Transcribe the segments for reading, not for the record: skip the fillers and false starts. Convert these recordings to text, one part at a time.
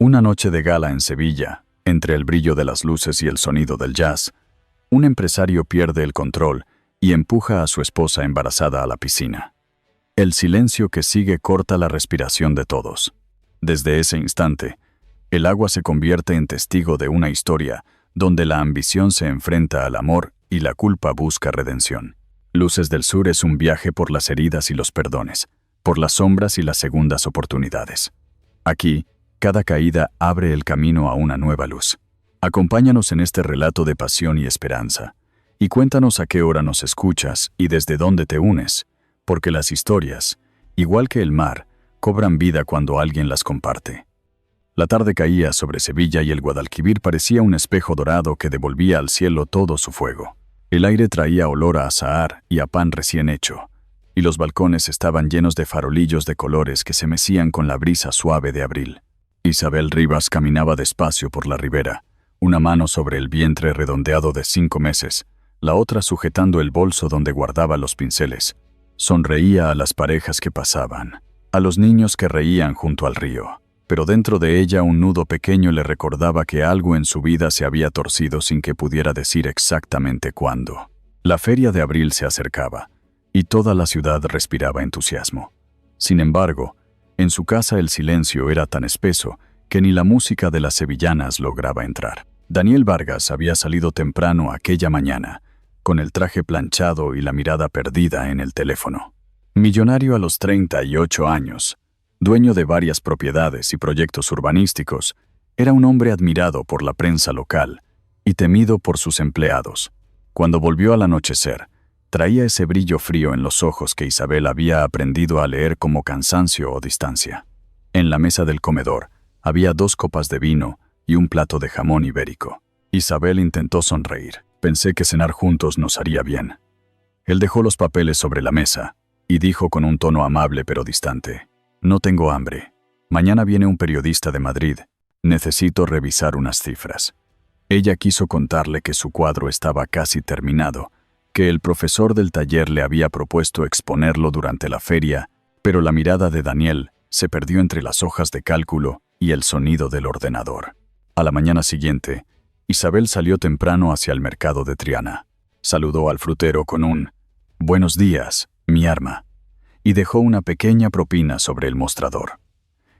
Una noche de gala en Sevilla, entre el brillo de las luces y el sonido del jazz, un empresario pierde el control y empuja a su esposa embarazada a la piscina. El silencio que sigue corta la respiración de todos. Desde ese instante, el agua se convierte en testigo de una historia donde la ambición se enfrenta al amor y la culpa busca redención. Luces del Sur es un viaje por las heridas y los perdones, por las sombras y las segundas oportunidades. Aquí, cada caída abre el camino a una nueva luz. Acompáñanos en este relato de pasión y esperanza, y cuéntanos a qué hora nos escuchas y desde dónde te unes, porque las historias, igual que el mar, cobran vida cuando alguien las comparte. La tarde caía sobre Sevilla y el Guadalquivir parecía un espejo dorado que devolvía al cielo todo su fuego. El aire traía olor a azahar y a pan recién hecho, y los balcones estaban llenos de farolillos de colores que se mecían con la brisa suave de abril. Isabel Rivas caminaba despacio por la ribera, una mano sobre el vientre redondeado de 5 meses, la otra sujetando el bolso donde guardaba los pinceles. Sonreía a las parejas que pasaban, a los niños que reían junto al río, pero dentro de ella un nudo pequeño le recordaba que algo en su vida se había torcido sin que pudiera decir exactamente cuándo. La feria de abril se acercaba, y toda la ciudad respiraba entusiasmo. Sin embargo, en su casa el silencio era tan espeso que ni la música de las sevillanas lograba entrar. Daniel Vargas había salido temprano aquella mañana, con el traje planchado y la mirada perdida en el teléfono. Millonario a los 38 años, dueño de varias propiedades y proyectos urbanísticos, era un hombre admirado por la prensa local y temido por sus empleados. Cuando volvió al anochecer, traía ese brillo frío en los ojos que Isabel había aprendido a leer como cansancio o distancia. En la mesa del comedor había 2 copas de vino y un plato de jamón ibérico. Isabel intentó sonreír. Pensé que cenar juntos nos haría bien. Él dejó los papeles sobre la mesa y dijo con un tono amable pero distante: No tengo hambre. Mañana viene un periodista de Madrid. Necesito revisar unas cifras. Ella quiso contarle que su cuadro estaba casi terminado, que el profesor del taller le había propuesto exponerlo durante la feria, pero la mirada de Daniel se perdió entre las hojas de cálculo y el sonido del ordenador. A la mañana siguiente, Isabel salió temprano hacia el mercado de Triana. Saludó al frutero con un «Buenos días, mi arma», y dejó una pequeña propina sobre el mostrador,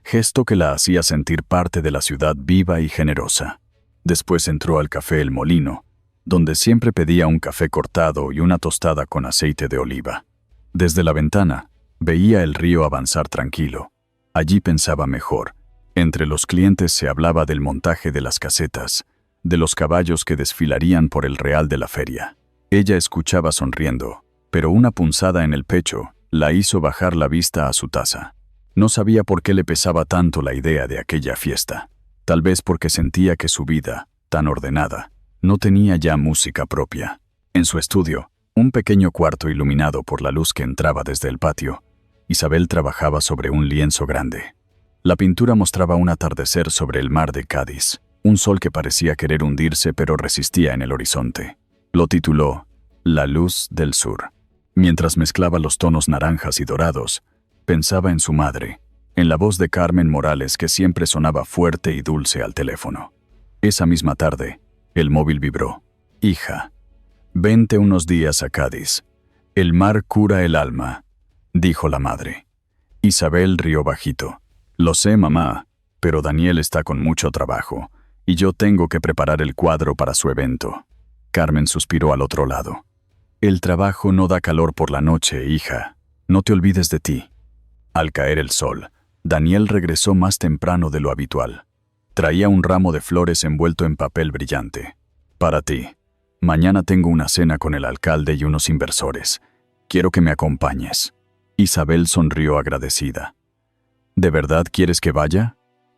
gesto que la hacía sentir parte de la ciudad viva y generosa. Después entró al café El Molino, donde siempre pedía un café cortado y una tostada con aceite de oliva. Desde la ventana, veía el río avanzar tranquilo. Allí pensaba mejor. Entre los clientes se hablaba del montaje de las casetas, de los caballos que desfilarían por el real de la feria. Ella escuchaba sonriendo, pero una punzada en el pecho la hizo bajar la vista a su taza. No sabía por qué le pesaba tanto la idea de aquella fiesta. Tal vez porque sentía que su vida, tan ordenada, no tenía ya música propia. En su estudio, un pequeño cuarto iluminado por la luz que entraba desde el patio, Isabel trabajaba sobre un lienzo grande. La pintura mostraba un atardecer sobre el mar de Cádiz, un sol que parecía querer hundirse pero resistía en el horizonte. Lo tituló La luz del sur. Mientras mezclaba los tonos naranjas y dorados, pensaba en su madre, en la voz de Carmen Morales que siempre sonaba fuerte y dulce al teléfono. Esa misma tarde, el móvil vibró. «Hija, vente unos días a Cádiz. El mar cura el alma», dijo la madre. Isabel rió bajito. «Lo sé, mamá, pero Daniel está con mucho trabajo, y yo tengo que preparar el cuadro para su evento». Carmen suspiró al otro lado. «El trabajo no da calor por la noche, hija. No te olvides de ti». Al caer el sol, Daniel regresó más temprano de lo habitual. Traía un ramo de flores envuelto en papel brillante. «Para ti. Mañana tengo una cena con el alcalde y unos inversores. Quiero que me acompañes». Isabel sonrió agradecida. «¿De verdad quieres que vaya?»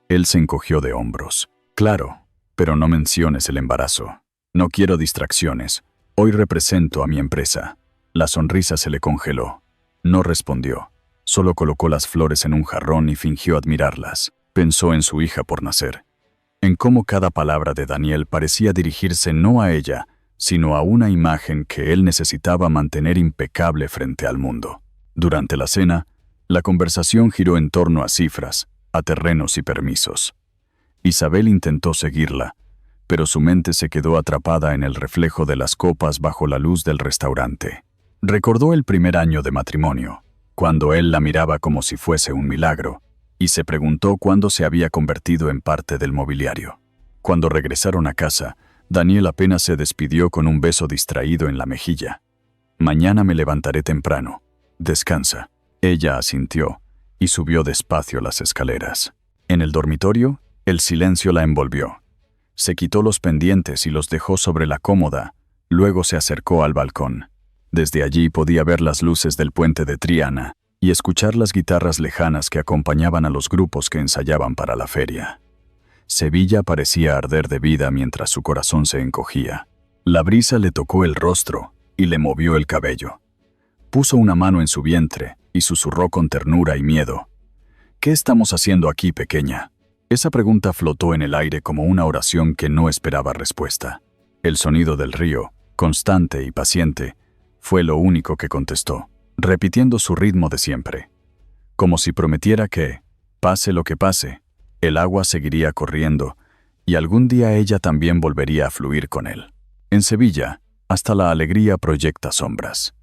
Él se encogió de hombros. «Claro, pero no menciones el embarazo. No quiero distracciones. Hoy represento a mi empresa». La sonrisa se le congeló. No respondió. Solo colocó las flores en un jarrón y fingió admirarlas. Pensó en su hija por nacer, en cómo cada palabra de Daniel parecía dirigirse no a ella, sino a una imagen que él necesitaba mantener impecable frente al mundo. Durante la cena, la conversación giró en torno a cifras, a terrenos y permisos. Isabel intentó seguirla, pero su mente se quedó atrapada en el reflejo de las copas bajo la luz del restaurante. Recordó el primer año de matrimonio, cuando él la miraba como si fuese un milagro, y se preguntó cuándo se había convertido en parte del mobiliario. Cuando regresaron a casa, Daniel apenas se despidió con un beso distraído en la mejilla. «Mañana me levantaré temprano. Descansa». Ella asintió y subió despacio las escaleras. En el dormitorio, el silencio la envolvió. Se quitó los pendientes y los dejó sobre la cómoda, luego se acercó al balcón. Desde allí podía ver las luces del puente de Triana y escuchar las guitarras lejanas que acompañaban a los grupos que ensayaban para la feria. Sevilla parecía arder de vida mientras su corazón se encogía. La brisa le tocó el rostro y le movió el cabello. Puso una mano en su vientre y susurró con ternura y miedo: «¿Qué estamos haciendo aquí, pequeña?». Esa pregunta flotó en el aire como una oración que no esperaba respuesta. El sonido del río, constante y paciente, fue lo único que contestó, repitiendo su ritmo de siempre, como si prometiera que, pase lo que pase, el agua seguiría corriendo y algún día ella también volvería a fluir con él. En Sevilla, hasta la alegría proyecta sombras.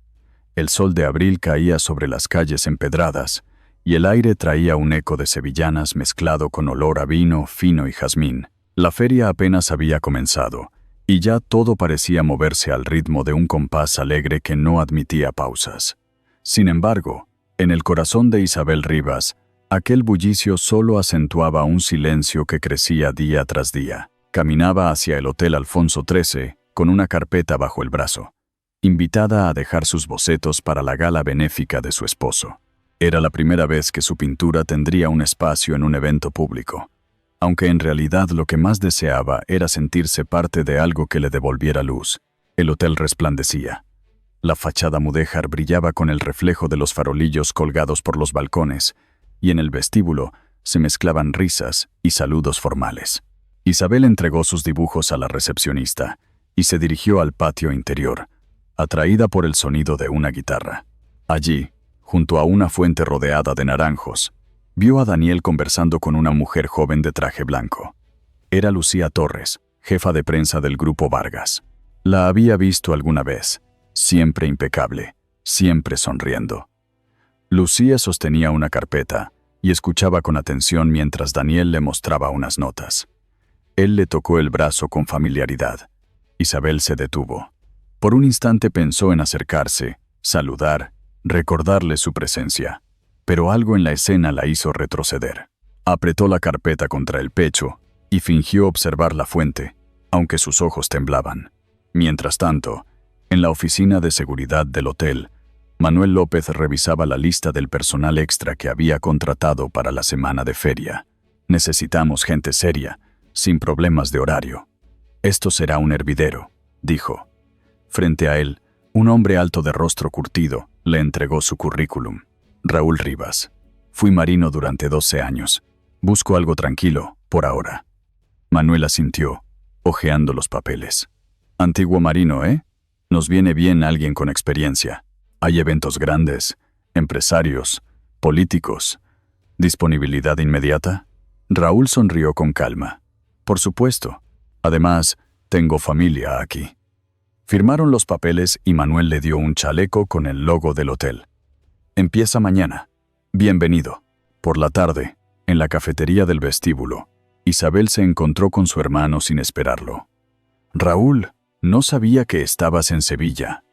El sol de abril caía sobre las calles empedradas y el aire traía un eco de sevillanas mezclado con olor a vino, fino y jazmín. La feria apenas había comenzado y ya todo parecía moverse al ritmo de un compás alegre que no admitía pausas. Sin embargo, en el corazón de Isabel Rivas, aquel bullicio solo acentuaba un silencio que crecía día tras día. Caminaba hacia el Hotel Alfonso XIII con una carpeta bajo el brazo, invitada a dejar sus bocetos para la gala benéfica de su esposo. Era la primera vez que su pintura tendría un espacio en un evento público, aunque en realidad lo que más deseaba era sentirse parte de algo que le devolviera luz. El hotel resplandecía. La fachada mudéjar brillaba con el reflejo de los farolillos colgados por los balcones, y en el vestíbulo se mezclaban risas y saludos formales. Isabel entregó sus dibujos a la recepcionista y se dirigió al patio interior, atraída por el sonido de una guitarra. Allí, junto a una fuente rodeada de naranjos, vio a Daniel conversando con una mujer joven de traje blanco. Era Lucía Torres, jefa de prensa del Grupo Vargas. La había visto alguna vez, siempre impecable, siempre sonriendo. Lucía sostenía una carpeta y escuchaba con atención mientras Daniel le mostraba unas notas. Él le tocó el brazo con familiaridad. Isabel se detuvo. Por un instante pensó en acercarse, saludar, recordarle su presencia, pero algo en la escena la hizo retroceder. Apretó la carpeta contra el pecho y fingió observar la fuente, aunque sus ojos temblaban. Mientras tanto, en la oficina de seguridad del hotel, Manuel López revisaba la lista del personal extra que había contratado para la semana de feria. «Necesitamos gente seria, sin problemas de horario. Esto será un hervidero», dijo. Frente a él, un hombre alto de rostro curtido le entregó su currículum. «Raúl Rivas. Fui marino durante 12 años. Busco algo tranquilo, por ahora». Manuel asintió, hojeando los papeles. «Antiguo marino, ¿eh? Nos viene bien alguien con experiencia. Hay eventos grandes, empresarios, políticos. ¿Disponibilidad inmediata?» Raúl sonrió con calma. «Por supuesto. Además, tengo familia aquí». Firmaron los papeles y Manuel le dio un chaleco con el logo del hotel. «Empieza mañana. Bienvenido». Por la tarde, en la cafetería del vestíbulo, Isabel se encontró con su hermano sin esperarlo. «Raúl, no sabía que estabas en Sevilla».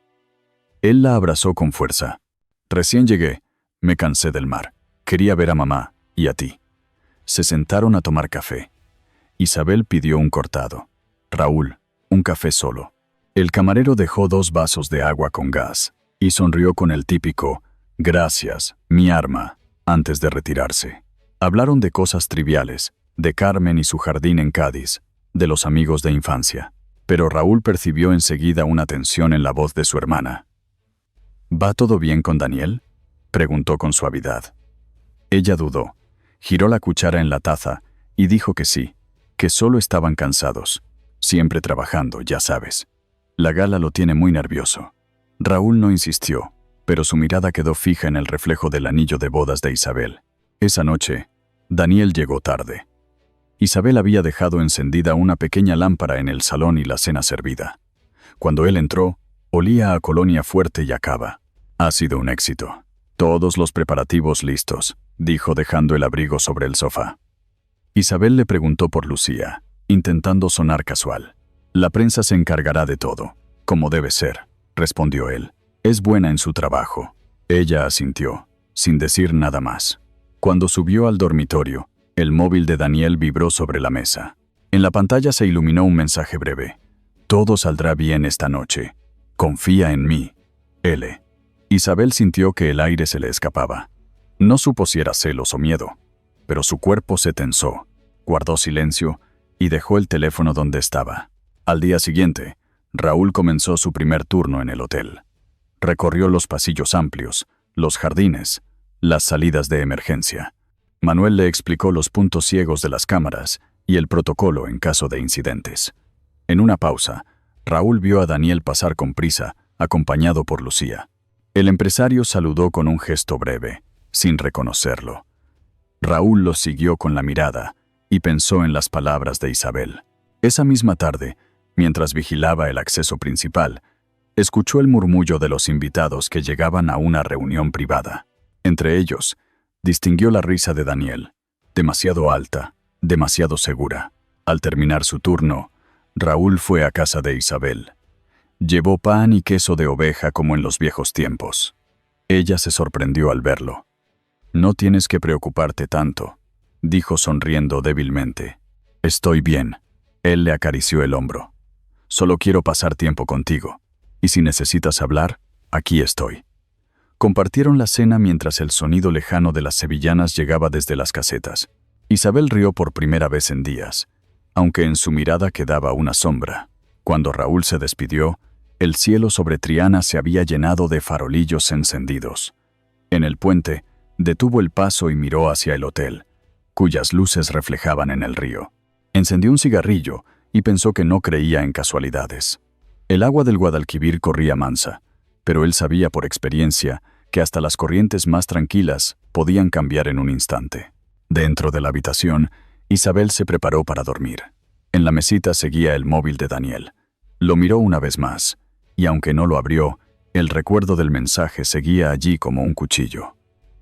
Él la abrazó con fuerza. «Recién llegué. Me cansé del mar. Quería ver a mamá y a ti». Se sentaron a tomar café. Isabel pidió un cortado. Raúl, un café solo. El camarero dejó 2 vasos de agua con gas y sonrió con el típico «Gracias, mi arma», antes de retirarse. Hablaron de cosas triviales, de Carmen y su jardín en Cádiz, de los amigos de infancia. Pero Raúl percibió enseguida una tensión en la voz de su hermana. «¿Va todo bien con Daniel?», preguntó con suavidad. Ella dudó, giró la cuchara en la taza y dijo que sí, que solo estaban cansados, siempre trabajando, ya sabes. La gala lo tiene muy nervioso. Raúl no insistió, pero su mirada quedó fija en el reflejo del anillo de bodas de Isabel. Esa noche, Daniel llegó tarde. Isabel había dejado encendida una pequeña lámpara en el salón y la cena servida. Cuando él entró, olía a colonia fuerte y a cava. Ha sido un éxito. Todos los preparativos listos, dijo dejando el abrigo sobre el sofá. Isabel le preguntó por Lucía, intentando sonar casual. La prensa se encargará de todo, como debe ser, respondió él. Es buena en su trabajo. Ella asintió, sin decir nada más. Cuando subió al dormitorio, el móvil de Daniel vibró sobre la mesa. En la pantalla se iluminó un mensaje breve. Todo saldrá bien esta noche. Confía en mí. L. Isabel sintió que el aire se le escapaba. No supo si era celos o miedo, pero su cuerpo se tensó, guardó silencio y dejó el teléfono donde estaba. Al día siguiente, Raúl comenzó su primer turno en el hotel. Recorrió los pasillos amplios, los jardines, las salidas de emergencia. Manuel le explicó los puntos ciegos de las cámaras y el protocolo en caso de incidentes. En una pausa, Raúl vio a Daniel pasar con prisa, acompañado por Lucía. El empresario saludó con un gesto breve, sin reconocerlo. Raúl lo siguió con la mirada y pensó en las palabras de Isabel. Esa misma tarde, mientras vigilaba el acceso principal, escuchó el murmullo de los invitados que llegaban a una reunión privada. Entre ellos, distinguió la risa de Daniel, demasiado alta, demasiado segura. Al terminar su turno, Raúl fue a casa de Isabel. Llevó pan y queso de oveja como en los viejos tiempos. Ella se sorprendió al verlo. «No tienes que preocuparte tanto», dijo sonriendo débilmente. «Estoy bien». Él le acarició el hombro. «Solo quiero pasar tiempo contigo, y si necesitas hablar, aquí estoy». Compartieron la cena mientras el sonido lejano de las sevillanas llegaba desde las casetas. Isabel rió por primera vez en días, aunque en su mirada quedaba una sombra. Cuando Raúl se despidió, el cielo sobre Triana se había llenado de farolillos encendidos. En el puente, detuvo el paso y miró hacia el hotel, cuyas luces reflejaban en el río. Encendió un cigarrillo y pensó que no creía en casualidades. El agua del Guadalquivir corría mansa, pero él sabía por experiencia que hasta las corrientes más tranquilas podían cambiar en un instante. Dentro de la habitación, Isabel se preparó para dormir. En la mesita seguía el móvil de Daniel. Lo miró una vez más, y aunque no lo abrió, el recuerdo del mensaje seguía allí como un cuchillo.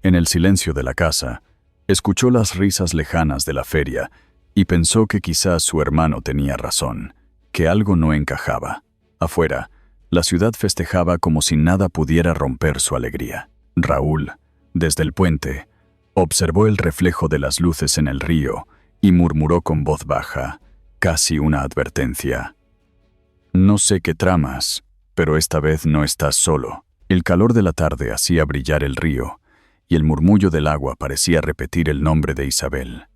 En el silencio de la casa, escuchó las risas lejanas de la feria y pensó que quizás su hermano tenía razón, que algo no encajaba. Afuera, la ciudad festejaba como si nada pudiera romper su alegría. Raúl, desde el puente, observó el reflejo de las luces en el río y murmuró con voz baja, casi una advertencia. «No sé qué tramas, pero esta vez no estás solo». El calor de la tarde hacía brillar el río, y el murmullo del agua parecía repetir el nombre de Isabel.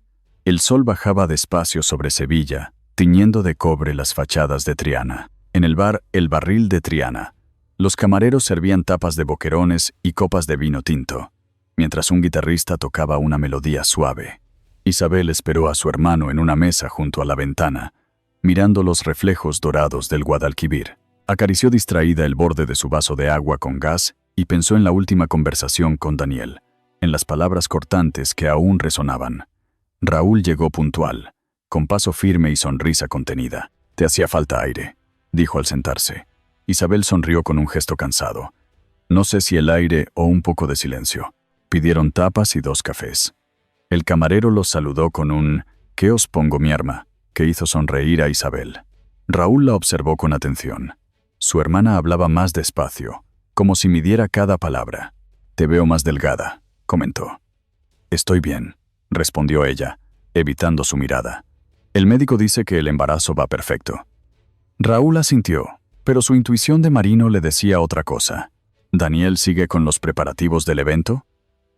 El sol bajaba despacio sobre Sevilla, tiñendo de cobre las fachadas de Triana. En el bar El Barril de Triana, los camareros servían tapas de boquerones y copas de vino tinto, mientras un guitarrista tocaba una melodía suave. Isabel esperó a su hermano en una mesa junto a la ventana, mirando los reflejos dorados del Guadalquivir. Acarició distraída el borde de su vaso de agua con gas y pensó en la última conversación con Daniel, en las palabras cortantes que aún resonaban. Raúl llegó puntual, con paso firme y sonrisa contenida. «Te hacía falta aire», dijo al sentarse. Isabel sonrió con un gesto cansado. No sé si el aire o un poco de silencio. Pidieron tapas y 2 cafés. El camarero los saludó con un «¿Qué os pongo mi arma?», que hizo sonreír a Isabel. Raúl la observó con atención. Su hermana hablaba más despacio, como si midiera cada palabra. «Te veo más delgada», comentó. «Estoy bien», respondió ella, evitando su mirada. «El médico dice que el embarazo va perfecto». Raúl asintió, pero su intuición de marino le decía otra cosa. ¿Daniel sigue con los preparativos del evento?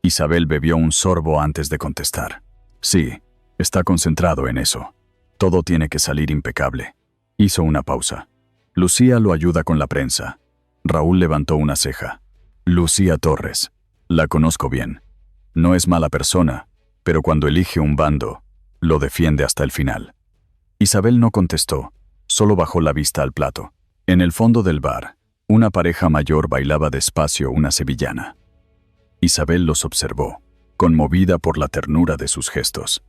Isabel bebió un sorbo antes de contestar. «Sí, está concentrado en eso. Todo tiene que salir impecable». Hizo una pausa. «Lucía lo ayuda con la prensa». Raúl levantó una ceja. «Lucía Torres. La conozco bien. No es mala persona, pero cuando elige un bando, lo defiende hasta el final». Isabel no contestó, solo bajó la vista al plato. En el fondo del bar, una pareja mayor bailaba despacio una sevillana. Isabel los observó, conmovida por la ternura de sus gestos.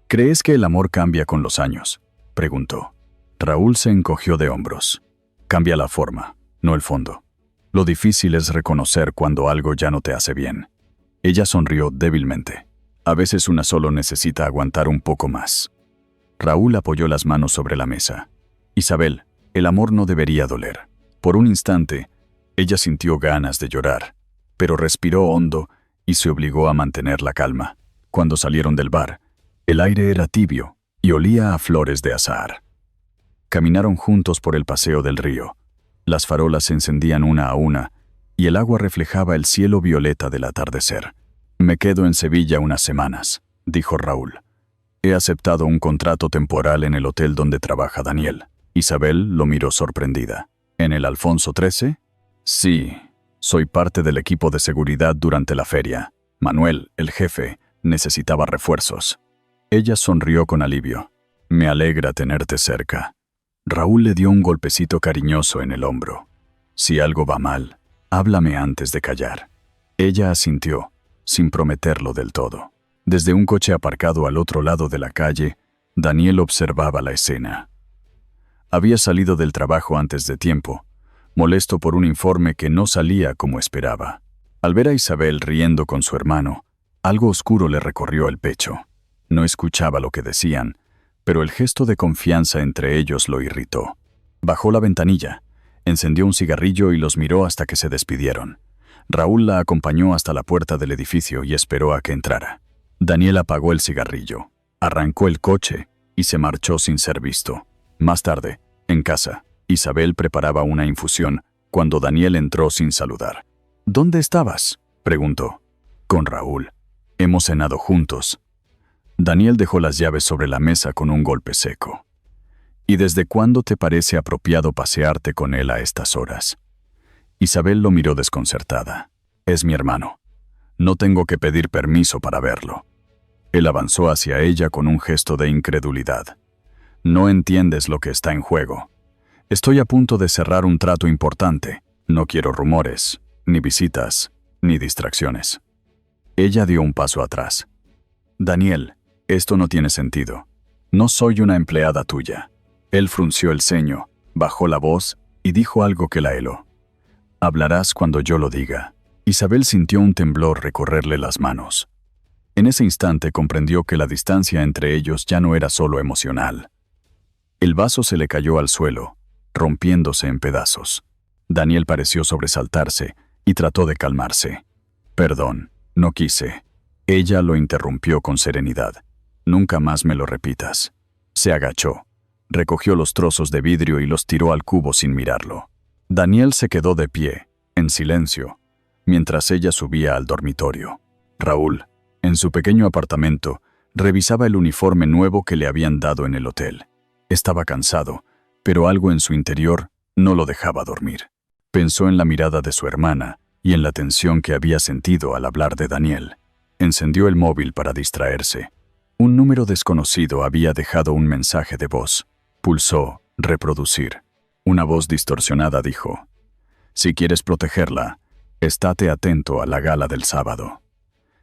¿Crees que el amor cambia con los años?, preguntó. Raúl se encogió de hombros. Cambia la forma, no el fondo. Lo difícil es reconocer cuando algo ya no te hace bien. Ella sonrió débilmente. A veces una solo necesita aguantar un poco más. Raúl apoyó las manos sobre la mesa. Isabel, el amor no debería doler. Por un instante, ella sintió ganas de llorar, pero respiró hondo y se obligó a mantener la calma. Cuando salieron del bar, el aire era tibio y olía a flores de azahar. Caminaron juntos por el paseo del río. Las farolas se encendían una a una y el agua reflejaba el cielo violeta del atardecer. «Me quedo en Sevilla unas semanas», dijo Raúl. «He aceptado un contrato temporal en el hotel donde trabaja Daniel». Isabel lo miró sorprendida. «¿En el Alfonso XIII?» «Sí, soy parte del equipo de seguridad durante la feria. Manuel, el jefe, necesitaba refuerzos». Ella sonrió con alivio. «Me alegra tenerte cerca». Raúl le dio un golpecito cariñoso en el hombro. «Si algo va mal, háblame antes de callar». Ella asintió, sin prometerlo del todo. Desde un coche aparcado al otro lado de la calle, Daniel observaba la escena. Había salido del trabajo antes de tiempo, molesto por un informe que no salía como esperaba. Al ver a Isabel riendo con su hermano, algo oscuro le recorrió el pecho. No escuchaba lo que decían, pero el gesto de confianza entre ellos lo irritó. Bajó la ventanilla, encendió un cigarrillo y los miró hasta que se despidieron. Raúl la acompañó hasta la puerta del edificio y esperó a que entrara. Daniel apagó el cigarrillo, arrancó el coche y se marchó sin ser visto. Más tarde, en casa, Isabel preparaba una infusión cuando Daniel entró sin saludar. «¿Dónde estabas?», preguntó. «Con Raúl. Hemos cenado juntos». Daniel dejó las llaves sobre la mesa con un golpe seco. «¿Y desde cuándo te parece apropiado pasearte con él a estas horas?». Isabel lo miró desconcertada. «Es mi hermano. No tengo que pedir permiso para verlo». Él avanzó hacia ella con un gesto de incredulidad. «No entiendes lo que está en juego. Estoy a punto de cerrar un trato importante. No quiero rumores, ni visitas, ni distracciones». Ella dio un paso atrás. «Daniel, esto no tiene sentido. No soy una empleada tuya». Él frunció el ceño, bajó la voz y dijo algo que la heló. «Hablarás cuando yo lo diga». Isabel sintió un temblor recorrerle las manos. En ese instante comprendió que la distancia entre ellos ya no era solo emocional. El vaso se le cayó al suelo, rompiéndose en pedazos. Daniel pareció sobresaltarse y trató de calmarse. «Perdón, no quise». Ella lo interrumpió con serenidad. «Nunca más me lo repitas». Se agachó, recogió los trozos de vidrio y los tiró al cubo sin mirarlo. Daniel se quedó de pie, en silencio, mientras ella subía al dormitorio. Raúl, en su pequeño apartamento, revisaba el uniforme nuevo que le habían dado en el hotel. Estaba cansado, pero algo en su interior no lo dejaba dormir. Pensó en la mirada de su hermana y en la tensión que había sentido al hablar de Daniel. Encendió el móvil para distraerse. Un número desconocido había dejado un mensaje de voz. Pulsó «Reproducir». Una voz distorsionada dijo: «Si quieres protegerla, estate atento a la gala del sábado».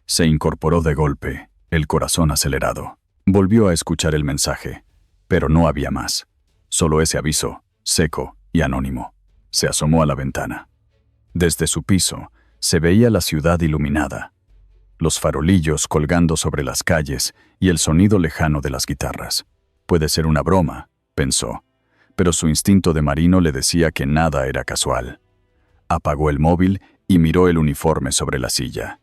Se incorporó de golpe, el corazón acelerado. Volvió a escuchar el mensaje, pero no había más. Solo ese aviso, seco y anónimo. Se asomó a la ventana. Desde su piso, se veía la ciudad iluminada. Los farolillos colgando sobre las calles y el sonido lejano de las guitarras. Puede ser una broma, pensó, pero su instinto de marino le decía que nada era casual. Apagó el móvil y miró el uniforme sobre la silla.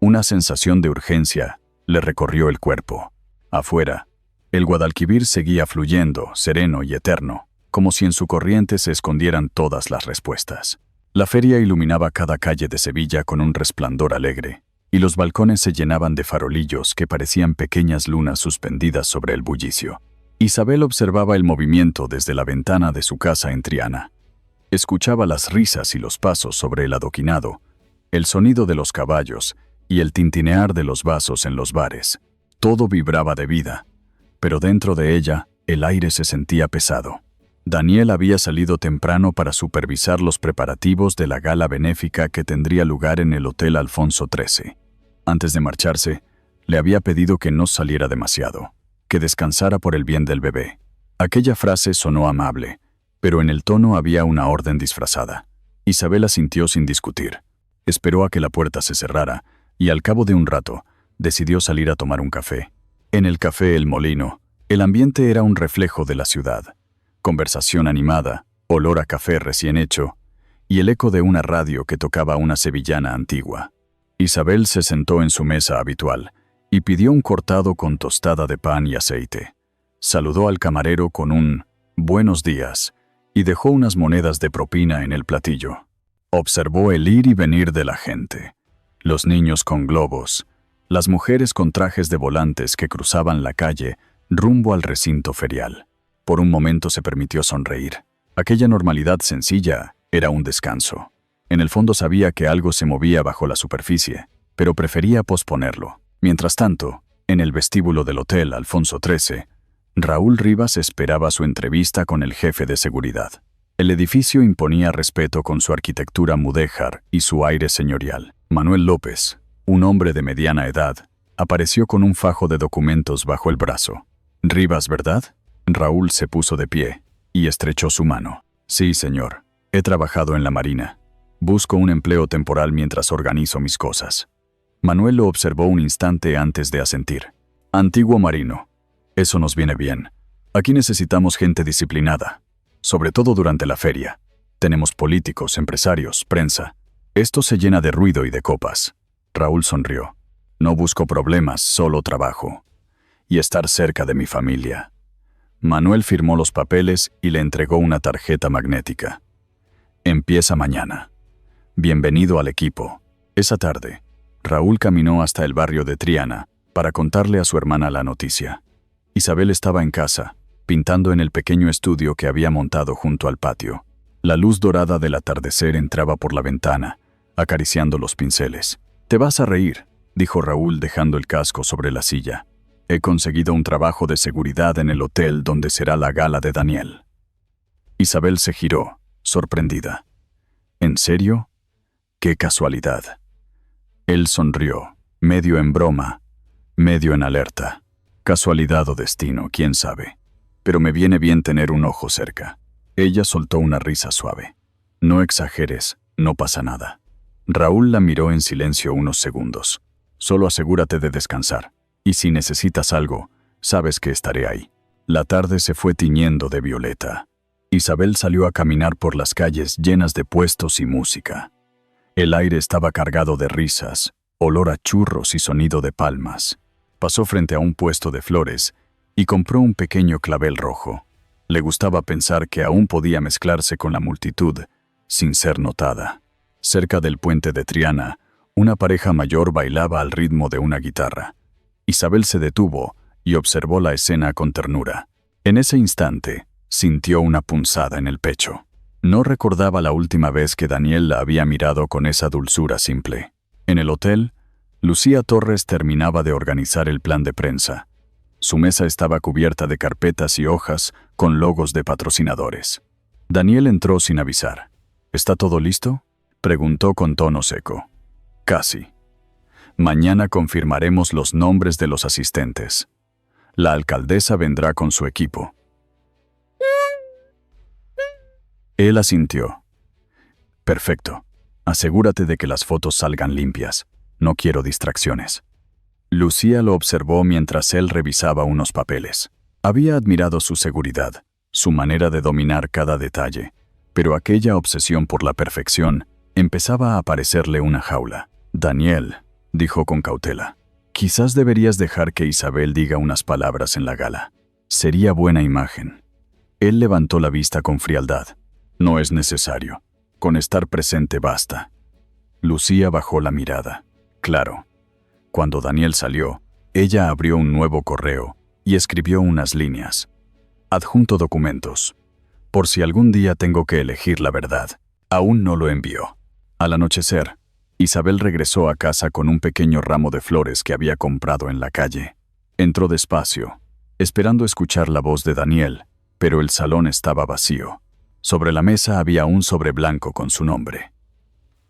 Una sensación de urgencia le recorrió el cuerpo. Afuera, el Guadalquivir seguía fluyendo, sereno y eterno, como si en su corriente se escondieran todas las respuestas. La feria iluminaba cada calle de Sevilla con un resplandor alegre, y los balcones se llenaban de farolillos que parecían pequeñas lunas suspendidas sobre el bullicio. Isabel observaba el movimiento desde la ventana de su casa en Triana. Escuchaba las risas y los pasos sobre el adoquinado, el sonido de los caballos y el tintinear de los vasos en los bares. Todo vibraba de vida, pero dentro de ella el aire se sentía pesado. Daniel había salido temprano para supervisar los preparativos de la gala benéfica que tendría lugar en el Hotel Alfonso XIII. Antes de marcharse, Le había pedido que no saliera demasiado, que descansara por el bien del bebé. Aquella frase sonó amable, pero en el tono había una orden disfrazada. Isabel asintió sin discutir. Esperó a que la puerta se cerrara y al cabo de un rato decidió salir a tomar un café. En el café El Molino, el ambiente era un reflejo de la ciudad. Conversación animada, olor a café recién hecho y el eco de una radio que tocaba una sevillana antigua. Isabel se sentó en su mesa habitual y pidió un cortado con tostada de pan y aceite. Saludó al camarero con un «buenos días» y dejó unas monedas de propina en el platillo. Observó el ir y venir de la gente. Los niños con globos, las mujeres con trajes de volantes que cruzaban la calle rumbo al recinto ferial. Por un momento se permitió sonreír. Aquella normalidad sencilla era un descanso. En el fondo sabía que algo se movía bajo la superficie, pero prefería posponerlo. Mientras tanto, en el vestíbulo del Hotel Alfonso XIII, Raúl Rivas esperaba su entrevista con el jefe de seguridad. El edificio imponía respeto con su arquitectura mudéjar y su aire señorial. Manuel López, un hombre de mediana edad, apareció con un fajo de documentos bajo el brazo. «Rivas, ¿verdad?» Raúl se puso de pie y estrechó su mano. «Sí, señor. He trabajado en la Marina. Busco un empleo temporal mientras organizo mis cosas». Manuel lo observó un instante antes de asentir. «Antiguo marino. Eso nos viene bien. Aquí necesitamos gente disciplinada, sobre todo durante la feria. Tenemos políticos, empresarios, prensa. Esto se llena de ruido y de copas». Raúl sonrió. «No busco problemas, solo trabajo. Y estar cerca de mi familia». Manuel firmó los papeles y le entregó una tarjeta magnética. «Empieza mañana. Bienvenido al equipo». Esa tarde, Raúl caminó hasta el barrio de Triana para contarle a su hermana la noticia. Isabel estaba en casa, pintando en el pequeño estudio que había montado junto al patio. La luz dorada del atardecer entraba por la ventana, acariciando los pinceles. «Te vas a reír», dijo Raúl dejando el casco sobre la silla. «He conseguido un trabajo de seguridad en el hotel donde será la gala de Daniel». Isabel se giró, sorprendida. «¿En serio? ¡Qué casualidad!». Él sonrió, medio en broma, medio en alerta. «Casualidad o destino, quién sabe. Pero me viene bien tener un ojo cerca». Ella soltó una risa suave. «No exageres, no pasa nada». Raúl la miró en silencio unos segundos. «Solo asegúrate de descansar. Y si necesitas algo, sabes que estaré ahí». La tarde se fue tiñendo de violeta. Isabel salió a caminar por las calles llenas de puestos y música. El aire estaba cargado de risas, olor a churros y sonido de palmas. Pasó frente a un puesto de flores y compró un pequeño clavel rojo. Le gustaba pensar que aún podía mezclarse con la multitud sin ser notada. Cerca del puente de Triana, una pareja mayor bailaba al ritmo de una guitarra. Isabel se detuvo y observó la escena con ternura. En ese instante, sintió una punzada en el pecho. No recordaba la última vez que Daniel la había mirado con esa dulzura simple. En el hotel, Lucía Torres terminaba de organizar el plan de prensa. Su mesa estaba cubierta de carpetas y hojas con logos de patrocinadores. Daniel entró sin avisar. «¿Está todo listo?», preguntó con tono seco. «Casi. Mañana confirmaremos los nombres de los asistentes. La alcaldesa vendrá con su equipo». Él asintió. «Perfecto. Asegúrate de que las fotos salgan limpias. No quiero distracciones». Lucía lo observó mientras él revisaba unos papeles. Había admirado su seguridad, su manera de dominar cada detalle, pero aquella obsesión por la perfección empezaba a parecerle una jaula. «Daniel», dijo con cautela, «quizás deberías dejar que Isabel diga unas palabras en la gala. Sería buena imagen». Él levantó la vista con frialdad. «No es necesario. Con estar presente basta». Lucía bajó la mirada. Claro. Cuando Daniel salió, ella abrió un nuevo correo y escribió unas líneas. «Adjunto documentos. Por si algún día tengo que elegir la verdad». Aún no lo envió. Al anochecer, Isabel regresó a casa con un pequeño ramo de flores que había comprado en la calle. Entró despacio, esperando escuchar la voz de Daniel, pero el salón estaba vacío. Sobre la mesa había un sobre blanco con su nombre.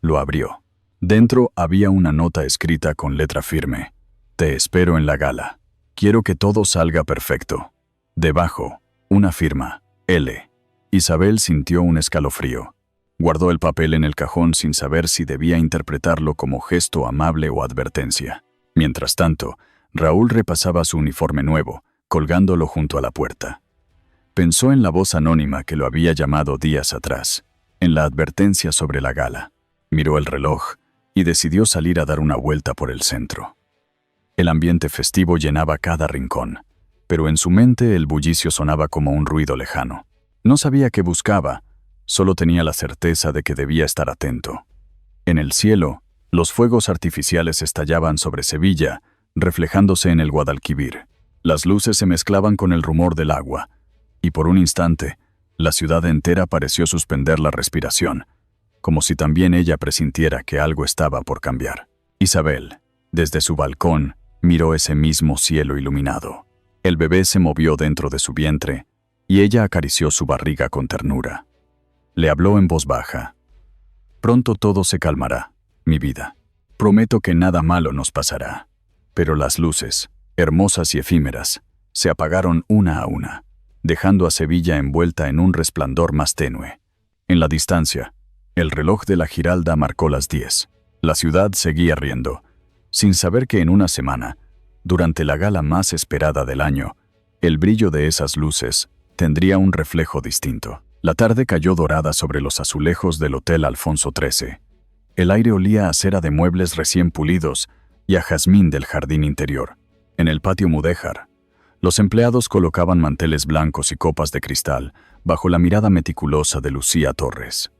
Lo abrió. Dentro había una nota escrita con letra firme. Te espero en la gala. Quiero que todo salga perfecto. Debajo, una firma, L. Isabel sintió un escalofrío. Guardó el papel en el cajón sin saber si debía interpretarlo como gesto amable o advertencia. Mientras tanto, Raúl repasaba su uniforme nuevo, colgándolo junto a la puerta. Pensó en la voz anónima que lo había llamado días atrás, en la advertencia sobre la gala. Miró el reloj y decidió salir a dar una vuelta por el centro. El ambiente festivo llenaba cada rincón, pero en su mente el bullicio sonaba como un ruido lejano. No sabía qué buscaba, solo tenía la certeza de que debía estar atento. En el cielo, los fuegos artificiales estallaban sobre Sevilla, reflejándose en el Guadalquivir. Las luces se mezclaban con el rumor del agua, y por un instante, la ciudad entera pareció suspender la respiración, como si también ella presintiera que algo estaba por cambiar. Isabel, desde su balcón, miró ese mismo cielo iluminado. El bebé se movió dentro de su vientre, y ella acarició su barriga con ternura. Le habló en voz baja. Pronto todo se calmará, mi vida. Prometo que nada malo nos pasará. Pero las luces, hermosas y efímeras, se apagaron una a una, dejando a Sevilla envuelta en un resplandor más tenue. En la distancia, el reloj de la Giralda marcó las 10. La ciudad seguía riendo, sin saber que en una semana, durante la gala más esperada del año, el brillo de esas luces tendría un reflejo distinto. La tarde cayó dorada sobre los azulejos del Hotel Alfonso XIII. El aire olía a cera de muebles recién pulidos y a jazmín del jardín interior. En el patio mudéjar, los empleados colocaban manteles blancos y copas de cristal bajo la mirada meticulosa de Lucía Torres.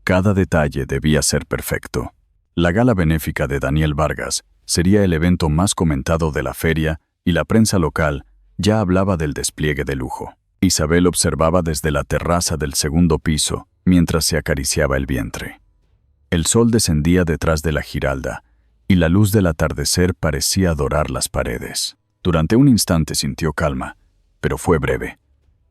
Cada detalle debía ser perfecto. La gala benéfica de Daniel Vargas sería el evento más comentado de la feria y la prensa local ya hablaba del despliegue de lujo. Isabel observaba desde la terraza del segundo piso mientras se acariciaba el vientre. El sol descendía detrás de la Giralda y la luz del atardecer parecía dorar las paredes. Durante un instante sintió calma, pero fue breve.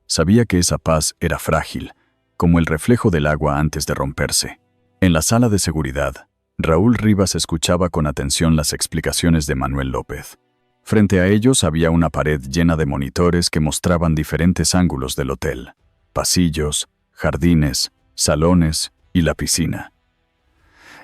Sabía que esa paz era frágil, como el reflejo del agua antes de romperse. En la sala de seguridad, Raúl Rivas escuchaba con atención las explicaciones de Manuel López. Frente a ellos había una pared llena de monitores que mostraban diferentes ángulos del hotel: pasillos, jardines, salones y la piscina.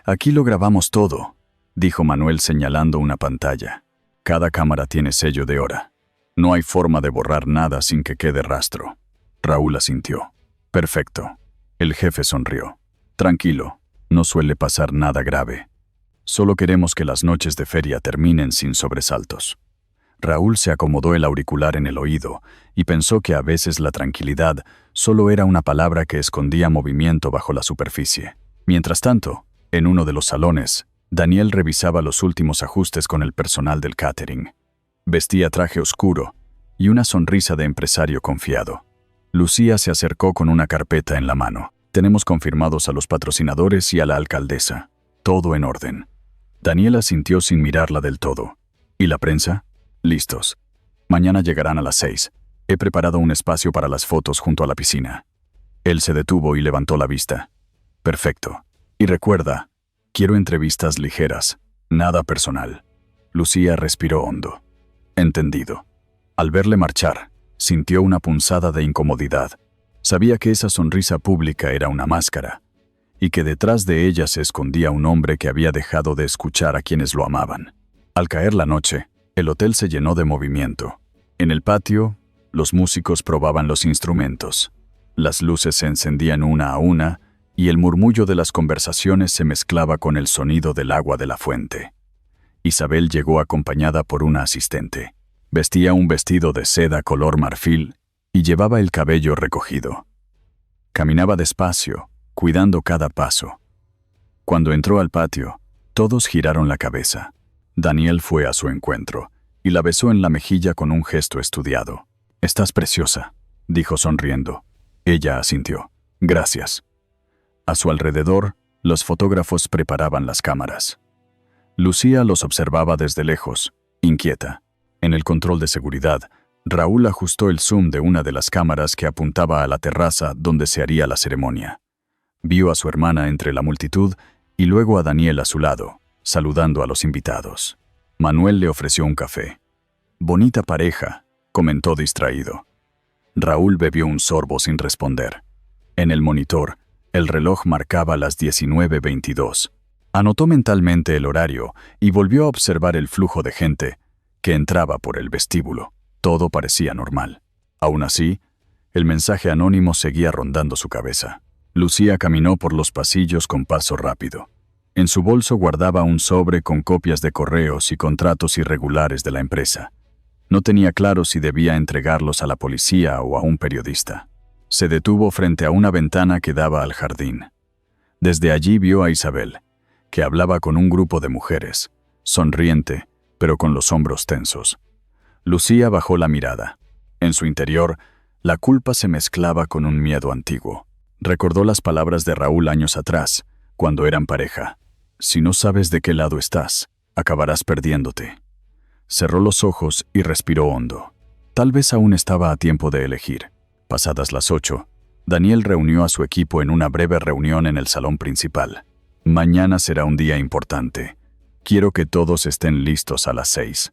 «Aquí lo grabamos todo», dijo Manuel señalando una pantalla. «Cada cámara tiene sello de hora. No hay forma de borrar nada sin que quede rastro». Raúl asintió. «Perfecto». El jefe sonrió. «Tranquilo, no suele pasar nada grave. Solo queremos que las noches de feria terminen sin sobresaltos». Raúl se acomodó el auricular en el oído y pensó que a veces la tranquilidad solo era una palabra que escondía movimiento bajo la superficie. Mientras tanto, en uno de los salones, Daniel revisaba los últimos ajustes con el personal del catering. Vestía traje oscuro y una sonrisa de empresario confiado. Lucía se acercó con una carpeta en la mano. «Tenemos confirmados a los patrocinadores y a la alcaldesa. Todo en orden». Daniel asintió sin mirarla del todo. «¿Y la prensa?» «Listos. Mañana llegarán a las 6. He preparado un espacio para las fotos junto a la piscina». Él se detuvo y levantó la vista. «Perfecto. Y recuerda, quiero entrevistas ligeras, nada personal». Lucía respiró hondo. «Entendido». Al verle marchar, sintió una punzada de incomodidad. Sabía que esa sonrisa pública era una máscara, y que detrás de ella se escondía un hombre que había dejado de escuchar a quienes lo amaban. Al caer la noche, el hotel se llenó de movimiento. En el patio, los músicos probaban los instrumentos. Las luces se encendían una a una, y el murmullo de las conversaciones se mezclaba con el sonido del agua de la fuente. Isabel llegó acompañada por una asistente. Vestía un vestido de seda color marfil y llevaba el cabello recogido. Caminaba despacio, cuidando cada paso. Cuando entró al patio, todos giraron la cabeza. Daniel fue a su encuentro y la besó en la mejilla con un gesto estudiado. «Estás preciosa», dijo sonriendo. Ella asintió. «Gracias». A su alrededor, los fotógrafos preparaban las cámaras. Lucía los observaba desde lejos, inquieta. En el control de seguridad, Raúl ajustó el zoom de una de las cámaras que apuntaba a la terraza donde se haría la ceremonia. Vio a su hermana entre la multitud y luego a Daniel a su lado, saludando a los invitados. Manuel le ofreció un café. «Bonita pareja», comentó distraído. Raúl bebió un sorbo sin responder. En el monitor, el reloj marcaba las 19:22. Anotó mentalmente el horario y volvió a observar el flujo de gente que entraba por el vestíbulo. Todo parecía normal. Aún así, el mensaje anónimo seguía rondando su cabeza. Lucía caminó por los pasillos con paso rápido. En su bolso guardaba un sobre con copias de correos y contratos irregulares de la empresa. No tenía claro si debía entregarlos a la policía o a un periodista. Se detuvo frente a una ventana que daba al jardín. Desde allí vio a Isabel, que hablaba con un grupo de mujeres, sonriente, pero con los hombros tensos. Lucía bajó la mirada. En su interior, la culpa se mezclaba con un miedo antiguo. Recordó las palabras de Raúl años atrás, cuando eran pareja. Si no sabes de qué lado estás, acabarás perdiéndote. Cerró los ojos y respiró hondo. Tal vez aún estaba a tiempo de elegir. Pasadas las 8, Daniel reunió a su equipo en una breve reunión en el salón principal. Mañana será un día importante. Quiero que todos estén listos a las 6.